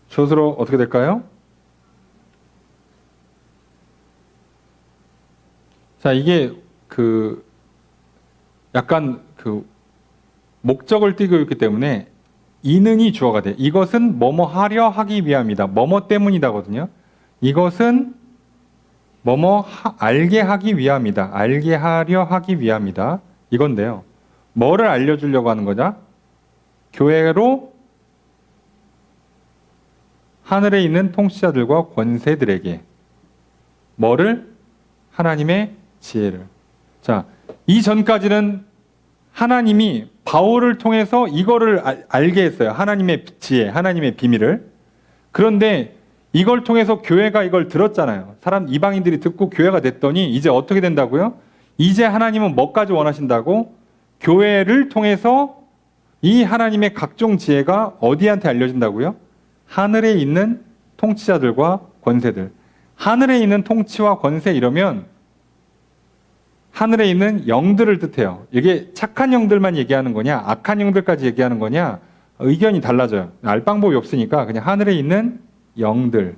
저스로 어떻게 될까요? 자, 이게 약간 목적을 띠고 있기 때문에 이는이 주어가 돼. 이것은 뭐뭐 하려 하기 위함이다. 뭐뭐 때문이다거든요. 이것은 뭐뭐 알게 하기 위함이다. 알게 하려 하기 위함이다. 이건데요. 뭐를 알려주려고 하는 거냐? 교회로 하늘에 있는 통치자들과 권세들에게 뭐를? 하나님의 지혜를. 자, 이전까지는 하나님이 바울을 통해서 이거를 알게 했어요. 하나님의 지혜, 하나님의 비밀을. 그런데 이걸 통해서 교회가 이걸 들었잖아요. 이방인들이 듣고 교회가 됐더니 이제 어떻게 된다고요? 이제 하나님은 뭐까지 원하신다고? 교회를 통해서 이 하나님의 각종 지혜가 어디한테 알려진다고요? 하늘에 있는 통치자들과 권세들. 하늘에 있는 통치와 권세 이러면 하늘에 있는 영들을 뜻해요. 이게 착한 영들만 얘기하는 거냐, 악한 영들까지 얘기하는 거냐, 의견이 달라져요. 알 방법이 없으니까 그냥 하늘에 있는 영들.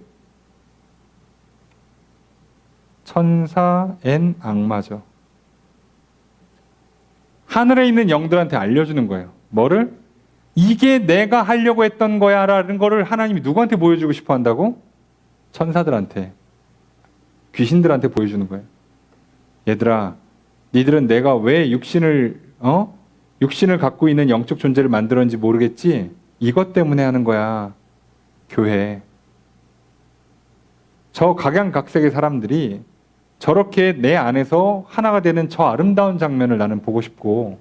천사엔 악마죠. 하늘에 있는 영들한테 알려주는 거예요. 뭐를? 이게 내가 하려고 했던 거야 라는 거를 하나님이 누구한테 보여주고 싶어 한다고? 천사들한테, 귀신들한테 보여주는 거예요. 얘들아, 니들은 내가 왜 육신을 갖고 있는 영적 존재를 만들었는지 모르겠지? 이것 때문에 하는 거야. 교회. 저 각양각색의 사람들이 저렇게 내 안에서 하나가 되는 저 아름다운 장면을 나는 보고 싶고,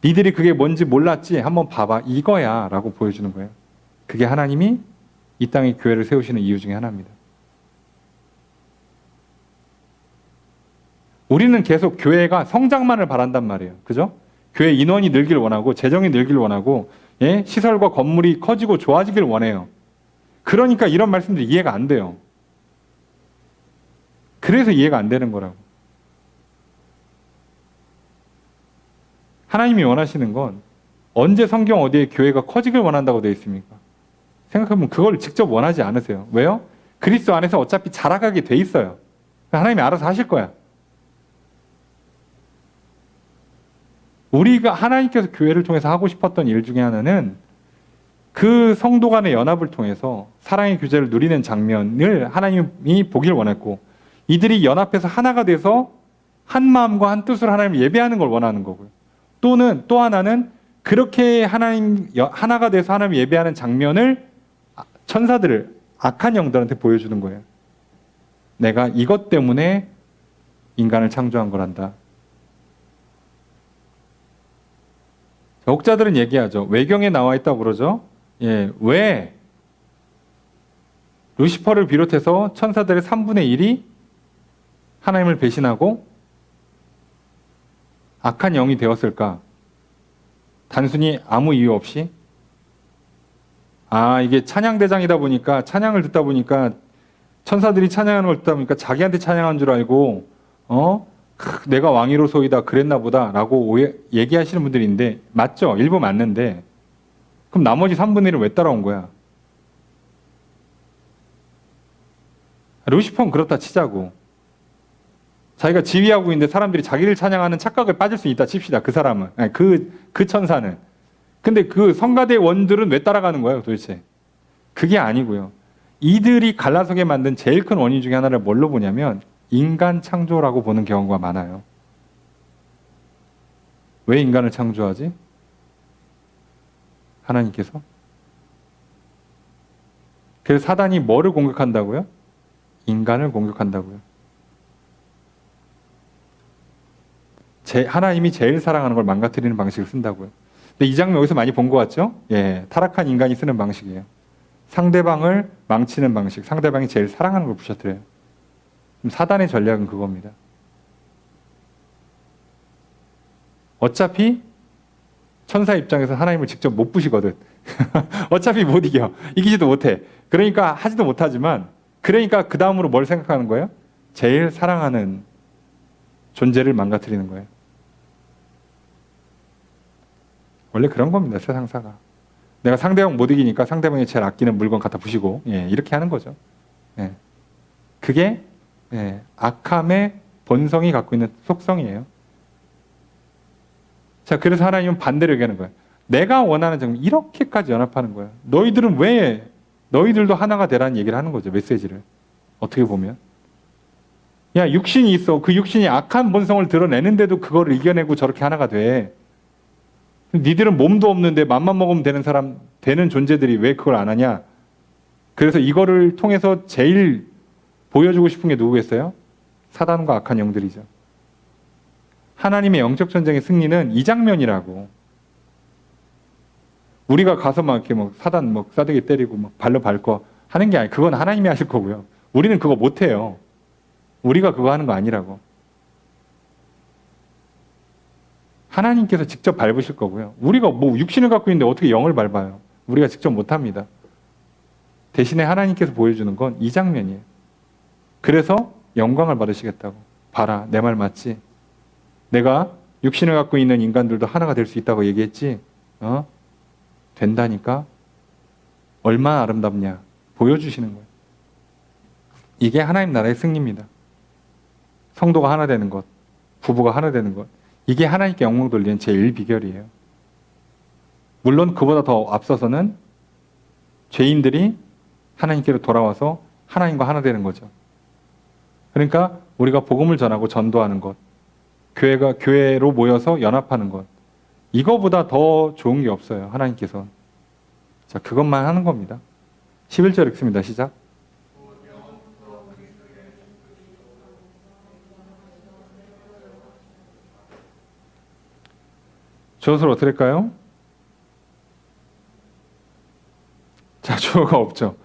니들이 그게 뭔지 몰랐지? 한번 봐봐. 이거야 라고 보여주는 거예요. 그게 하나님이 이 땅에 교회를 세우시는 이유 중에 하나입니다. 우리는 계속 교회가 성장만을 바란단 말이에요. 그죠? 교회 인원이 늘길 원하고 재정이 늘길 원하고 시설과 건물이 커지고 좋아지길 원해요. 그러니까 이런 말씀들이 이해가 안 돼요. 그래서 이해가 안 되는 거라고. 하나님이 원하시는 건 언제 성경 어디에 교회가 커지길 원한다고 되어 있습니까? 생각해보면 그걸 직접 원하지 않으세요. 왜요? 그리스도 안에서 어차피 자라가게 돼 있어요. 하나님이 알아서 하실 거야. 우리가 하나님께서 교회를 통해서 하고 싶었던 일 중에 하나는 그 성도 간의 연합을 통해서 사랑의 교제를 누리는 장면을 하나님이 보길 원했고, 이들이 연합해서 하나가 돼서 한 마음과 한 뜻으로 하나님을 예배하는 걸 원하는 거고요. 또는 또 하나는 그렇게 하나가 돼서 하나님을 예배하는 장면을 천사들을, 악한 영들한테 보여주는 거예요. 내가 이것 때문에 인간을 창조한 거란다. 혹자들은 얘기하죠. 외경에 나와 있다고 그러죠. 왜 루시퍼를 비롯해서 천사들의 3분의 1이 하나님을 배신하고 악한 영이 되었을까? 단순히 아무 이유 없이? 이게 찬양대장이다 보니까, 찬양을 듣다 보니까, 천사들이 찬양하는 걸 듣다 보니까 자기한테 찬양한 줄 알고, 내가 왕이로소이다 그랬나 보다 라고 얘기하시는 분들이 있는데, 맞죠? 일부 맞는데, 그럼 나머지 3분의 1은 왜 따라온 거야? 루시퍼는 그렇다 치자고. 자기가 지휘하고 있는데 사람들이 자기를 찬양하는 착각에 빠질 수 있다 칩시다. 그 사람은. 그 천사는. 근데 그 성가대 원들은 왜 따라가는 거예요 도대체? 그게 아니고요. 이들이 갈라서게 만든 제일 큰 원인 중에 하나를 뭘로 보냐면 인간 창조라고 보는 경우가 많아요. 왜 인간을 창조하지? 하나님께서. 그래서 사단이 뭐를 공격한다고요? 인간을 공격한다고요. 하나님이 제일 사랑하는 걸 망가뜨리는 방식을 쓴다고요. 근데 이 장면 여기서 많이 본 것 같죠? 타락한 인간이 쓰는 방식이에요. 상대방을 망치는 방식, 상대방이 제일 사랑하는 걸 부셔뜨려요. 사단의 전략은 그겁니다. 어차피 천사 입장에서 하나님을 직접 못 부시거든. 어차피 못 이겨. 이기지도 못해. 그러니까 하지도 못하지만, 그러니까 그 다음으로 뭘 생각하는 거예요? 제일 사랑하는 존재를 망가뜨리는 거예요. 원래 그런 겁니다, 세상사가. 내가 상대방 못 이기니까 상대방이 제일 아끼는 물건 갖다 부시고, 이렇게 하는 거죠. 그게 악함의 본성이 갖고 있는 속성이에요. 자, 그래서 하나님은 반대로 얘기하는 거예요. 내가 원하는 점 이렇게까지 연합하는 거예요. 너희들은 왜 너희들도 하나가 되라는 얘기를 하는 거죠. 메시지를. 어떻게 보면. 야, 육신이 있어. 그 육신이 악한 본성을 드러내는데도 그거를 이겨내고 저렇게 하나가 돼. 니들은 몸도 없는데 맘만 먹으면 되는 사람, 되는 존재들이 왜 그걸 안 하냐? 그래서 이거를 통해서 제일 보여주고 싶은 게 누구겠어요? 사단과 악한 영들이죠. 하나님의 영적 전쟁의 승리는 이 장면이라고. 우리가 가서 막 이렇게 뭐 사단 뭐 싸대기 때리고 막 발로 밟고 하는 게 아니에요. 그건 하나님이 하실 거고요. 우리는 그거 못 해요. 우리가 그거 하는 거 아니라고. 하나님께서 직접 밟으실 거고요. 우리가 뭐 육신을 갖고 있는데 어떻게 영을 밟아요? 우리가 직접 못 합니다. 대신에 하나님께서 보여주는 건 이 장면이에요. 그래서 영광을 받으시겠다고. 봐라, 내 말 맞지? 내가 육신을 갖고 있는 인간들도 하나가 될 수 있다고 얘기했지? 된다니까? 얼마나 아름답냐? 보여주시는 거예요. 이게 하나님 나라의 승리입니다. 성도가 하나 되는 것, 부부가 하나 되는 것, 이게 하나님께 영광 돌리는 제일 비결이에요. 물론 그보다 더 앞서서는 죄인들이 하나님께로 돌아와서 하나님과 하나 되는 거죠. 그러니까 우리가 복음을 전하고 전도하는 것, 교회로 모여서 연합하는 것, 이거보다 더 좋은 게 없어요. 하나님께서. 자, 그것만 하는 겁니다. 11절 읽습니다. 시작. 주어를 어떻게 할까요? 자, 주어가 없죠.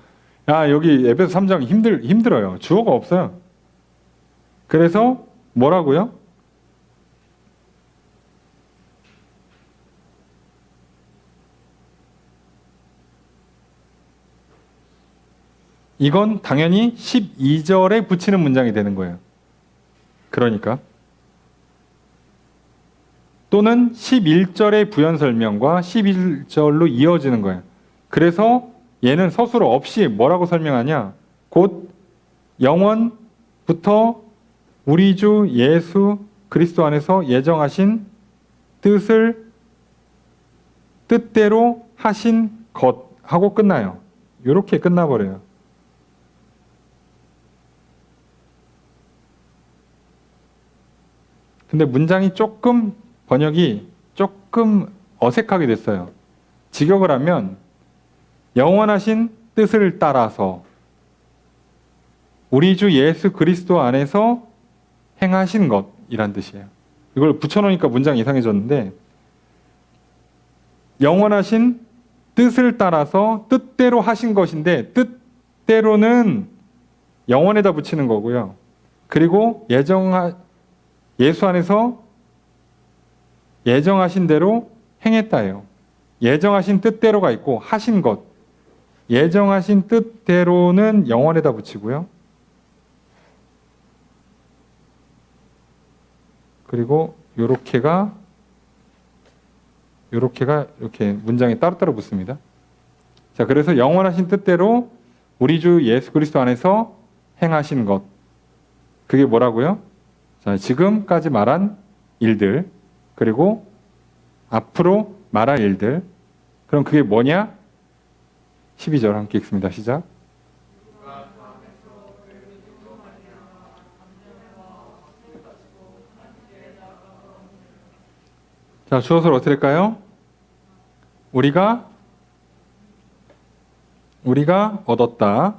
야, 여기 에베소 3장 힘들어요. 주어가 없어요. 그래서 뭐라고요? 이건 당연히 12절에 붙이는 문장이 되는 거예요. 그러니까 또는 11절의 부연 설명과 11절로 이어지는 거예요. 그래서 얘는 서술어 없이 뭐라고 설명하냐? 곧 영원부터 우리 주 예수 그리스도 안에서 예정하신 뜻대로 하신 것 하고 끝나요. 이렇게 끝나버려요. 근데 문장이 번역이 조금 어색하게 됐어요. 직역을 하면 영원하신 뜻을 따라서 우리 주 예수 그리스도 안에서 행하신 것이란 뜻이에요. 이걸 붙여놓으니까 문장이 이상해졌는데, 영원하신 뜻을 따라서 뜻대로 하신 것인데, 뜻대로는 영원에다 붙이는 거고요. 그리고 예수 안에서 예정하신 대로 행했다예요. 예정하신 뜻대로가 있고 하신 것. 예정하신 뜻대로는 영원에다 붙이고요. 그리고 요렇게가 이렇게 문장에 따로따로 붙습니다. 자, 그래서 영원하신 뜻대로 우리 주 예수 그리스도 안에서 행하신 것. 그게 뭐라고요? 자, 지금까지 말한 일들, 그리고 앞으로 말할 일들. 그럼 그게 뭐냐? 12절 함께 읽습니다. 시작. 자, 주어를 어떻게 할까요? 우리가 얻었다.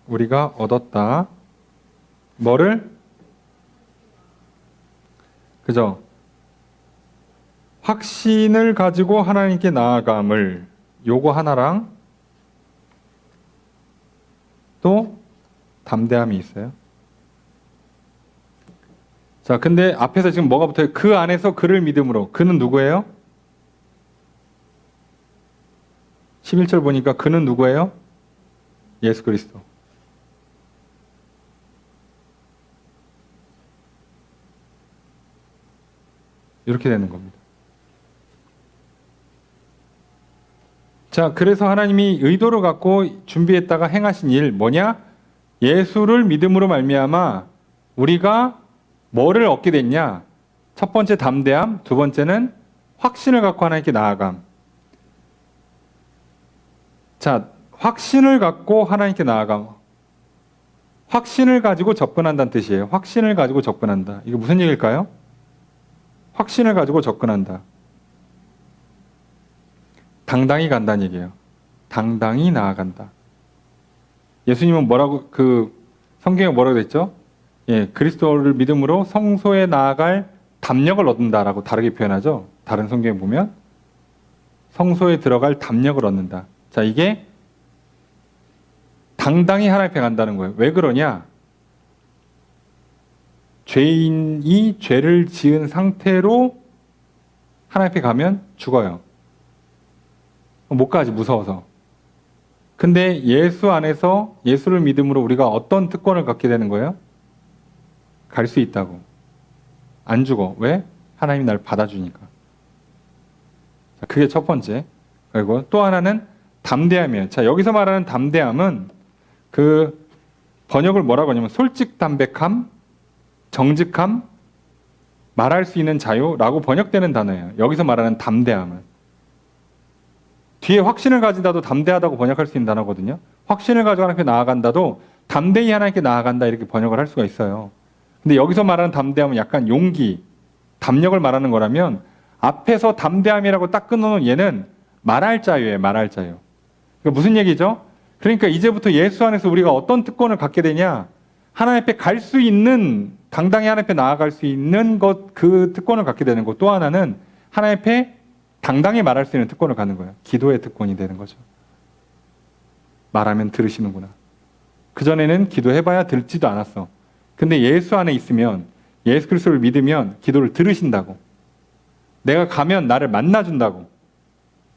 우리가 얻었다. 뭐를? 그죠? 확신을 가지고 하나님께 나아감을, 요거 하나랑 또 담대함이 있어요. 자, 근데 앞에서 지금 뭐가 붙어요? 그 안에서 그를 믿음으로. 그는 누구예요? 11절 보니까 그는 누구예요? 예수 그리스도. 이렇게 되는 겁니다. 자, 그래서 하나님이 의도를 갖고 준비했다가 행하신 일 뭐냐? 예수를 믿음으로 말미암아 우리가 뭐를 얻게 됐냐? 첫 번째 담대함, 두 번째는 확신을 갖고 하나님께 나아감. 자, 확신을 갖고 하나님께 나아감. 확신을 가지고 접근한다는 뜻이에요. 확신을 가지고 접근한다. 이거 무슨 얘기일까요? 확신을 가지고 접근한다. 당당히 간다는 얘기예요. 당당히 나아간다. 예수님은 뭐라고 성경에 뭐라고 됐죠? 예, 그리스도를 믿음으로 성소에 나아갈 담력을 얻는다라고 다르게 표현하죠. 다른 성경에 보면 성소에 들어갈 담력을 얻는다. 자, 이게 당당히 하나님 앞에 간다는 거예요. 왜 그러냐? 죄인이 죄를 지은 상태로 하나님 앞에 가면 죽어요. 못 가지, 무서워서. 근데 예수 안에서 예수를 믿음으로 우리가 어떤 특권을 갖게 되는 거예요? 갈 수 있다고. 안 죽어. 왜? 하나님이 날 받아주니까. 자, 그게 첫 번째. 그리고 또 하나는 담대함이에요. 자, 여기서 말하는 담대함은 그 번역을 뭐라고 하냐면 솔직담백함, 정직함, 말할 수 있는 자유라고 번역되는 단어예요. 여기서 말하는 담대함은. 뒤에 확신을 가진다도 담대하다고 번역할 수 있는 단어거든요. 확신을 가지고 하나님께 나아간다도 담대히 하나님께 나아간다 이렇게 번역을 할 수가 있어요. 근데 여기서 말하는 담대함은 약간 용기, 담력을 말하는 거라면 앞에서 담대함이라고 딱 끊어놓은 얘는 말할 자유예요. 말할 자유. 그러니까 무슨 얘기죠? 그러니까 이제부터 예수 안에서 우리가 어떤 특권을 갖게 되냐? 하나님 앞에 갈 수 있는, 당당히 하나님 앞에 나아갈 수 있는 것, 그 특권을 갖게 되는 것. 또 하나는 하나님 앞에 당당히 말할 수 있는 특권을 갖는 거예요. 기도의 특권이 되는 거죠. 말하면 들으시는구나. 그전에는 기도해봐야 듣지도 않았어. 근데 예수 안에 있으면, 예수 그리스도를 믿으면 기도를 들으신다고. 내가 가면 나를 만나준다고.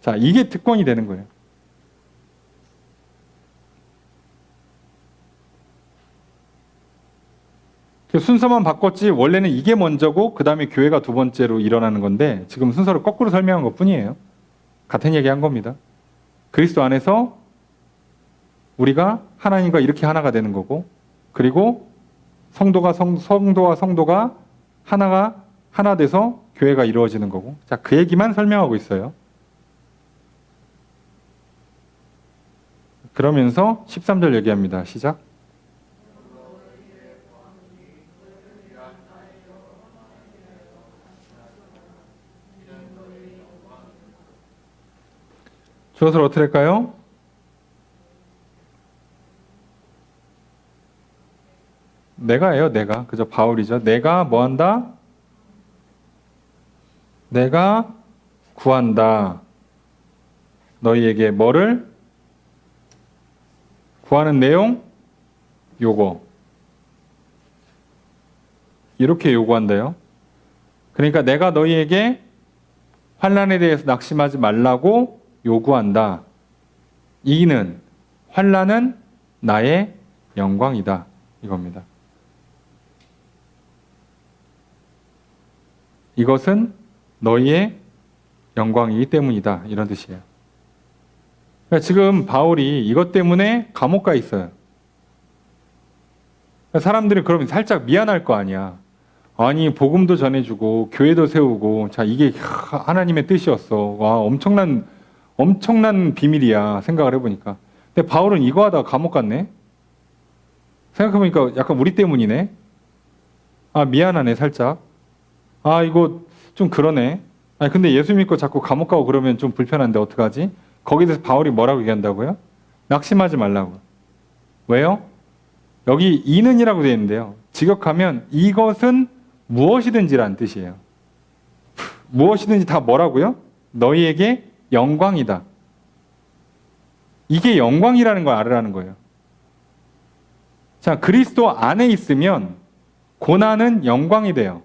자, 이게 특권이 되는 거예요. 순서만 바꿨지 원래는 이게 먼저고 그 다음에 교회가 두 번째로 일어나는 건데 지금 순서를 거꾸로 설명한 것뿐이에요. 같은 얘기한 겁니다. 그리스도 안에서 우리가 하나님과 이렇게 하나가 되는 거고 그리고 성도와 성도가 하나 돼서 교회가 이루어지는 거고. 자, 그 얘기만 설명하고 있어요. 그러면서 13절 얘기합니다. 시작. 주어서 어떻게 할까요? 내가예요, 내가. 그죠? 바울이죠. 내가 뭐 한다? 내가 구한다. 너희에게 뭐를? 구하는 내용? 요거. 이렇게 요구한대요. 그러니까 내가 너희에게 환난에 대해서 낙심하지 말라고 요구한다. 이는 환난은 나의 영광이다. 이겁니다. 이것은 너희의 영광이기 때문이다. 이런 뜻이에요. 그러니까 지금 바울이 이것 때문에 감옥 가 있어요. 그러니까 사람들이 그러면 살짝 미안할 거 아니야. 아니 복음도 전해주고 교회도 세우고 자 이게 하나님의 뜻이었어. 와 엄청난 비밀이야. 생각을 해보니까. 근데 바울은 이거 하다가 감옥 갔네. 생각해보니까 약간 우리 때문이네. 아 미안하네 살짝. 아 이거 좀 그러네. 아니 근데 예수 믿고 자꾸 감옥 가고 그러면 좀 불편한데 어떡하지? 거기에 대해서 바울이 뭐라고 얘기한다고요? 낙심하지 말라고. 왜요? 여기 이는이라고 되어 있는데요. 직역하면 이것은 무엇이든지라는 뜻이에요. 무엇이든지 다 뭐라고요? 너희에게 영광이다. 이게 영광이라는 걸 알으라는 거예요. 자, 그리스도 안에 있으면 고난은 영광이 돼요.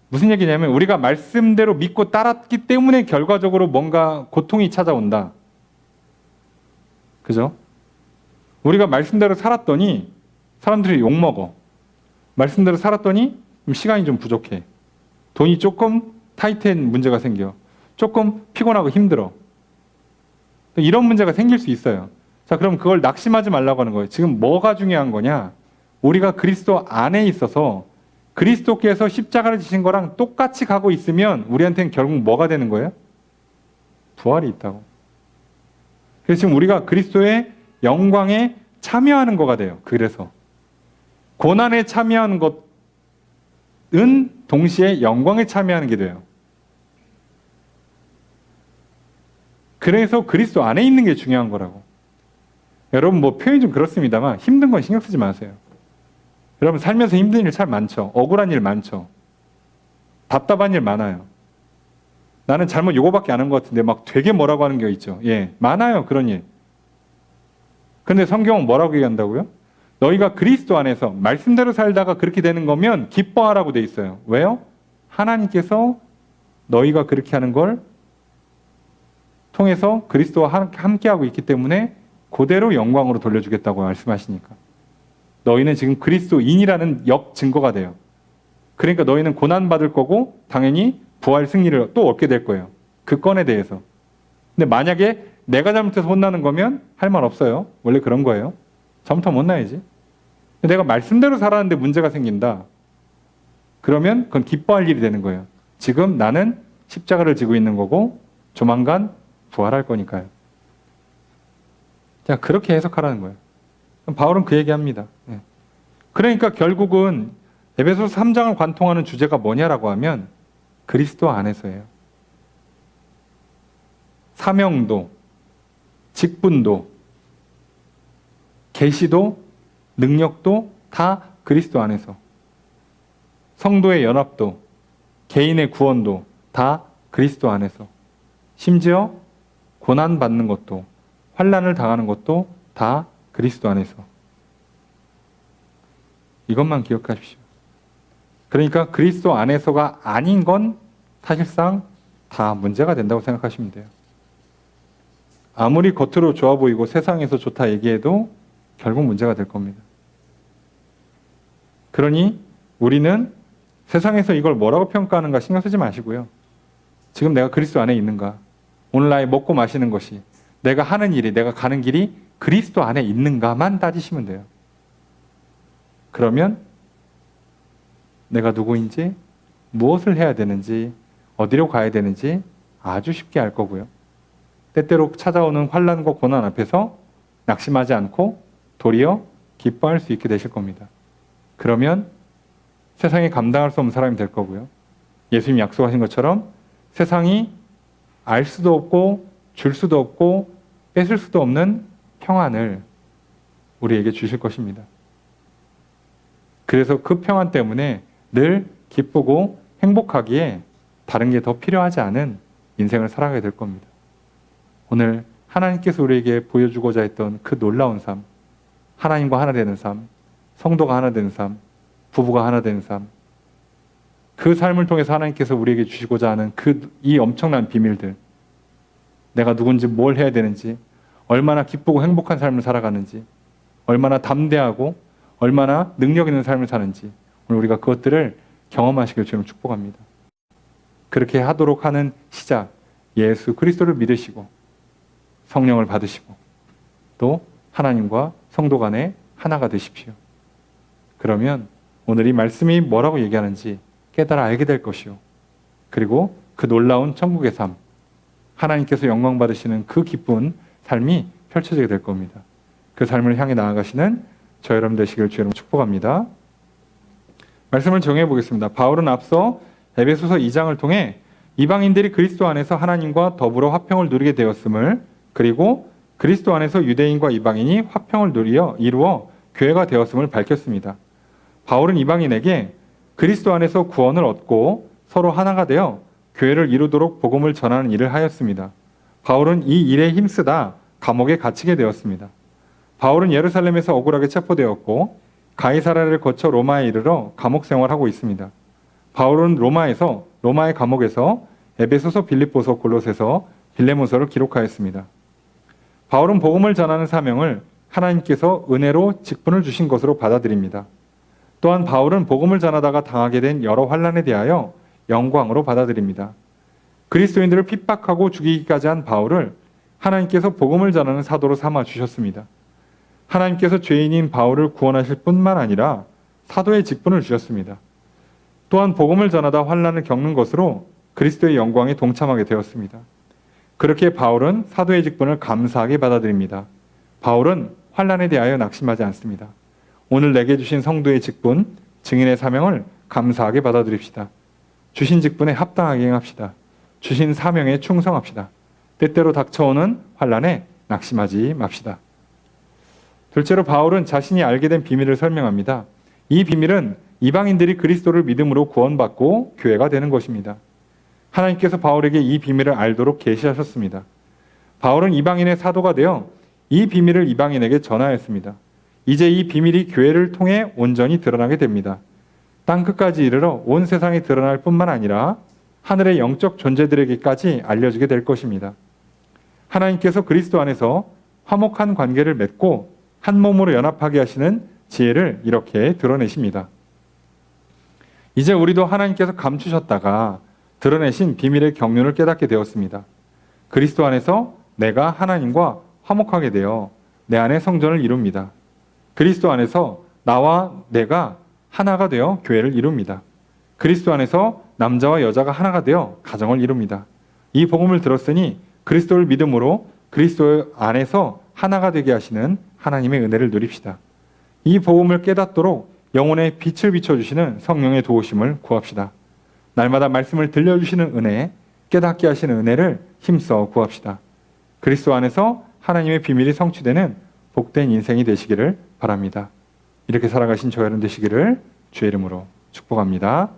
무슨 얘기냐면 우리가 말씀대로 믿고 따랐기 때문에 결과적으로 뭔가 고통이 찾아온다. 그죠? 우리가 말씀대로 살았더니 사람들이 욕먹어. 말씀대로 살았더니 시간이 좀 부족해. 돈이 조금 타이트한 문제가 생겨. 조금 피곤하고 힘들어. 이런 문제가 생길 수 있어요. 자, 그럼 그걸 낙심하지 말라고 하는 거예요. 지금 뭐가 중요한 거냐? 우리가 그리스도 안에 있어서 그리스도께서 십자가를 지신 거랑 똑같이 가고 있으면 우리한테는 결국 뭐가 되는 거예요? 부활이 있다고. 그래서 지금 우리가 그리스도의 영광에 참여하는 거가 돼요. 그래서 고난에 참여하는 것은 동시에 영광에 참여하는 게 돼요. 그래서 그리스도 안에 있는 게 중요한 거라고. 여러분 뭐 표현이 좀 그렇습니다만 힘든 건 신경 쓰지 마세요. 여러분 살면서 힘든 일 참 많죠. 억울한 일 많죠. 답답한 일 많아요. 나는 잘못 요거밖에 안 한 것 같은데 막 되게 뭐라고 하는 게 있죠. 예, 많아요 그런 일. 근데 성경은 뭐라고 얘기한다고요? 너희가 그리스도 안에서 말씀대로 살다가 그렇게 되는 거면 기뻐하라고 돼 있어요. 왜요? 하나님께서 너희가 그렇게 하는 걸 통해서 그리스도와 함께하고 있기 때문에 그대로 영광으로 돌려주겠다고 말씀하시니까. 너희는 지금 그리스도인이라는 역증거가 돼요. 그러니까 너희는 고난받을 거고 당연히 부활 승리를 또 얻게 될 거예요. 그 건에 대해서. 근데 만약에 내가 잘못해서 혼나는 거면 할 말 없어요. 원래 그런 거예요. 잘못하면 혼나야지. 내가 말씀대로 살았는데 문제가 생긴다. 그러면 그건 기뻐할 일이 되는 거예요. 지금 나는 십자가를 지고 있는 거고 조만간 부활할 거니까요. 자, 그렇게 해석하라는 거예요. 바울은 그 얘기합니다. 그러니까 결국은 에베소서 3장을 관통하는 주제가 뭐냐라고 하면 그리스도 안에서예요. 사명도, 직분도, 계시도, 능력도 다 그리스도 안에서. 성도의 연합도, 개인의 구원도 다 그리스도 안에서. 심지어 고난받는 것도, 환난을 당하는 것도 다 그리스도 안에서. 이것만 기억하십시오. 그러니까 그리스도 안에서가 아닌 건 사실상 다 문제가 된다고 생각하시면 돼요. 아무리 겉으로 좋아 보이고 세상에서 좋다 얘기해도 결국 문제가 될 겁니다. 그러니 우리는 세상에서 이걸 뭐라고 평가하는가 신경 쓰지 마시고요. 지금 내가 그리스도 안에 있는가? 오늘 나의 먹고 마시는 것이, 내가 하는 일이, 내가 가는 길이 그리스도 안에 있는가만 따지시면 돼요. 그러면 내가 누구인지, 무엇을 해야 되는지, 어디로 가야 되는지 아주 쉽게 알 거고요. 때때로 찾아오는 환난과 고난 앞에서 낙심하지 않고 도리어 기뻐할 수 있게 되실 겁니다. 그러면 세상이 감당할 수 없는 사람이 될 거고요. 예수님이 약속하신 것처럼 세상이 알 수도 없고 줄 수도 없고 뺏을 수도 없는 평안을 우리에게 주실 것입니다. 그래서 그 평안 때문에 늘 기쁘고 행복하기에 다른 게 더 필요하지 않은 인생을 살아가게 될 겁니다. 오늘 하나님께서 우리에게 보여주고자 했던 그 놀라운 삶, 하나님과 하나 되는 삶, 성도가 하나 되는 삶, 부부가 하나 되는 삶, 그 삶을 통해서 하나님께서 우리에게 주시고자 하는 이 엄청난 비밀들, 내가 누군지 뭘 해야 되는지, 얼마나 기쁘고 행복한 삶을 살아가는지, 얼마나 담대하고 얼마나 능력 있는 삶을 사는지 오늘 우리가 그것들을 경험하시길 주님 축복합니다. 그렇게 하도록 하는 시작, 예수 그리스도를 믿으시고 성령을 받으시고 또 하나님과 성도 간에 하나가 되십시오. 그러면 오늘 이 말씀이 뭐라고 얘기하는지 깨달아 알게 될 것이요. 그리고 그 놀라운 천국의 삶, 하나님께서 영광 받으시는 그 기쁜 삶이 펼쳐지게 될 겁니다. 그 삶을 향해 나아가시는 저 여러분 되시길 주님 축복합니다. 말씀을 정해 보겠습니다. 바울은 앞서 에베소서 2장을 통해 이방인들이 그리스도 안에서 하나님과 더불어 화평을 누리게 되었음을, 그리고 그리스도 안에서 유대인과 이방인이 화평을 이루어 교회가 되었음을 밝혔습니다. 바울은 이방인에게 그리스도 안에서 구원을 얻고 서로 하나가 되어 교회를 이루도록 복음을 전하는 일을 하였습니다. 바울은 이 일에 힘쓰다 감옥에 갇히게 되었습니다. 바울은 예루살렘에서 억울하게 체포되었고 가이사라를 거쳐 로마에 이르러 감옥 생활하고 있습니다. 바울은 로마의 감옥에서 에베소서, 빌립보서, 골로새서, 빌레몬서를 기록하였습니다. 바울은 복음을 전하는 사명을 하나님께서 은혜로 직분을 주신 것으로 받아들입니다. 또한 바울은 복음을 전하다가 당하게 된 여러 환난에 대하여 영광으로 받아들입니다. 그리스도인들을 핍박하고 죽이기까지 한 바울을 하나님께서 복음을 전하는 사도로 삼아 주셨습니다. 하나님께서 죄인인 바울을 구원하실 뿐만 아니라 사도의 직분을 주셨습니다. 또한 복음을 전하다 환난을 겪는 것으로 그리스도의 영광에 동참하게 되었습니다. 그렇게 바울은 사도의 직분을 감사하게 받아들입니다. 바울은 환난에 대하여 낙심하지 않습니다. 오늘 내게 주신 성도의 직분, 증인의 사명을 감사하게 받아들입시다. 주신 직분에 합당하게 행합시다. 주신 사명에 충성합시다. 때때로 닥쳐오는 환난에 낙심하지 맙시다. 둘째로 바울은 자신이 알게 된 비밀을 설명합니다. 이 비밀은 이방인들이 그리스도를 믿음으로 구원받고 교회가 되는 것입니다. 하나님께서 바울에게 이 비밀을 알도록 계시하셨습니다. 바울은 이방인의 사도가 되어 이 비밀을 이방인에게 전하였습니다. 이제 이 비밀이 교회를 통해 온전히 드러나게 됩니다. 땅끝까지 이르러 온 세상에 드러날 뿐만 아니라 하늘의 영적 존재들에게까지 알려지게 될 것입니다. 하나님께서 그리스도 안에서 화목한 관계를 맺고 한 몸으로 연합하게 하시는 지혜를 이렇게 드러내십니다. 이제 우리도 하나님께서 감추셨다가 드러내신 비밀의 경륜을 깨닫게 되었습니다. 그리스도 안에서 내가 하나님과 화목하게 되어 내 안에 성전을 이룹니다. 그리스도 안에서 나와 내가 하나가 되어 교회를 이룹니다. 그리스도 안에서 남자와 여자가 하나가 되어 가정을 이룹니다. 이 복음을 들었으니 그리스도를 믿음으로 그리스도 안에서 하나가 되게 하시는 하나님의 은혜를 누립시다. 이 복음을 깨닫도록 영혼의 빛을 비춰주시는 성령의 도우심을 구합시다. 날마다 말씀을 들려주시는 은혜, 깨닫게 하시는 은혜를 힘써 구합시다. 그리스도 안에서 하나님의 비밀이 성취되는 복된 인생이 되시기를 바랍니다. 이렇게 살아가신 저 여러분 되시기를 주의 이름으로 축복합니다.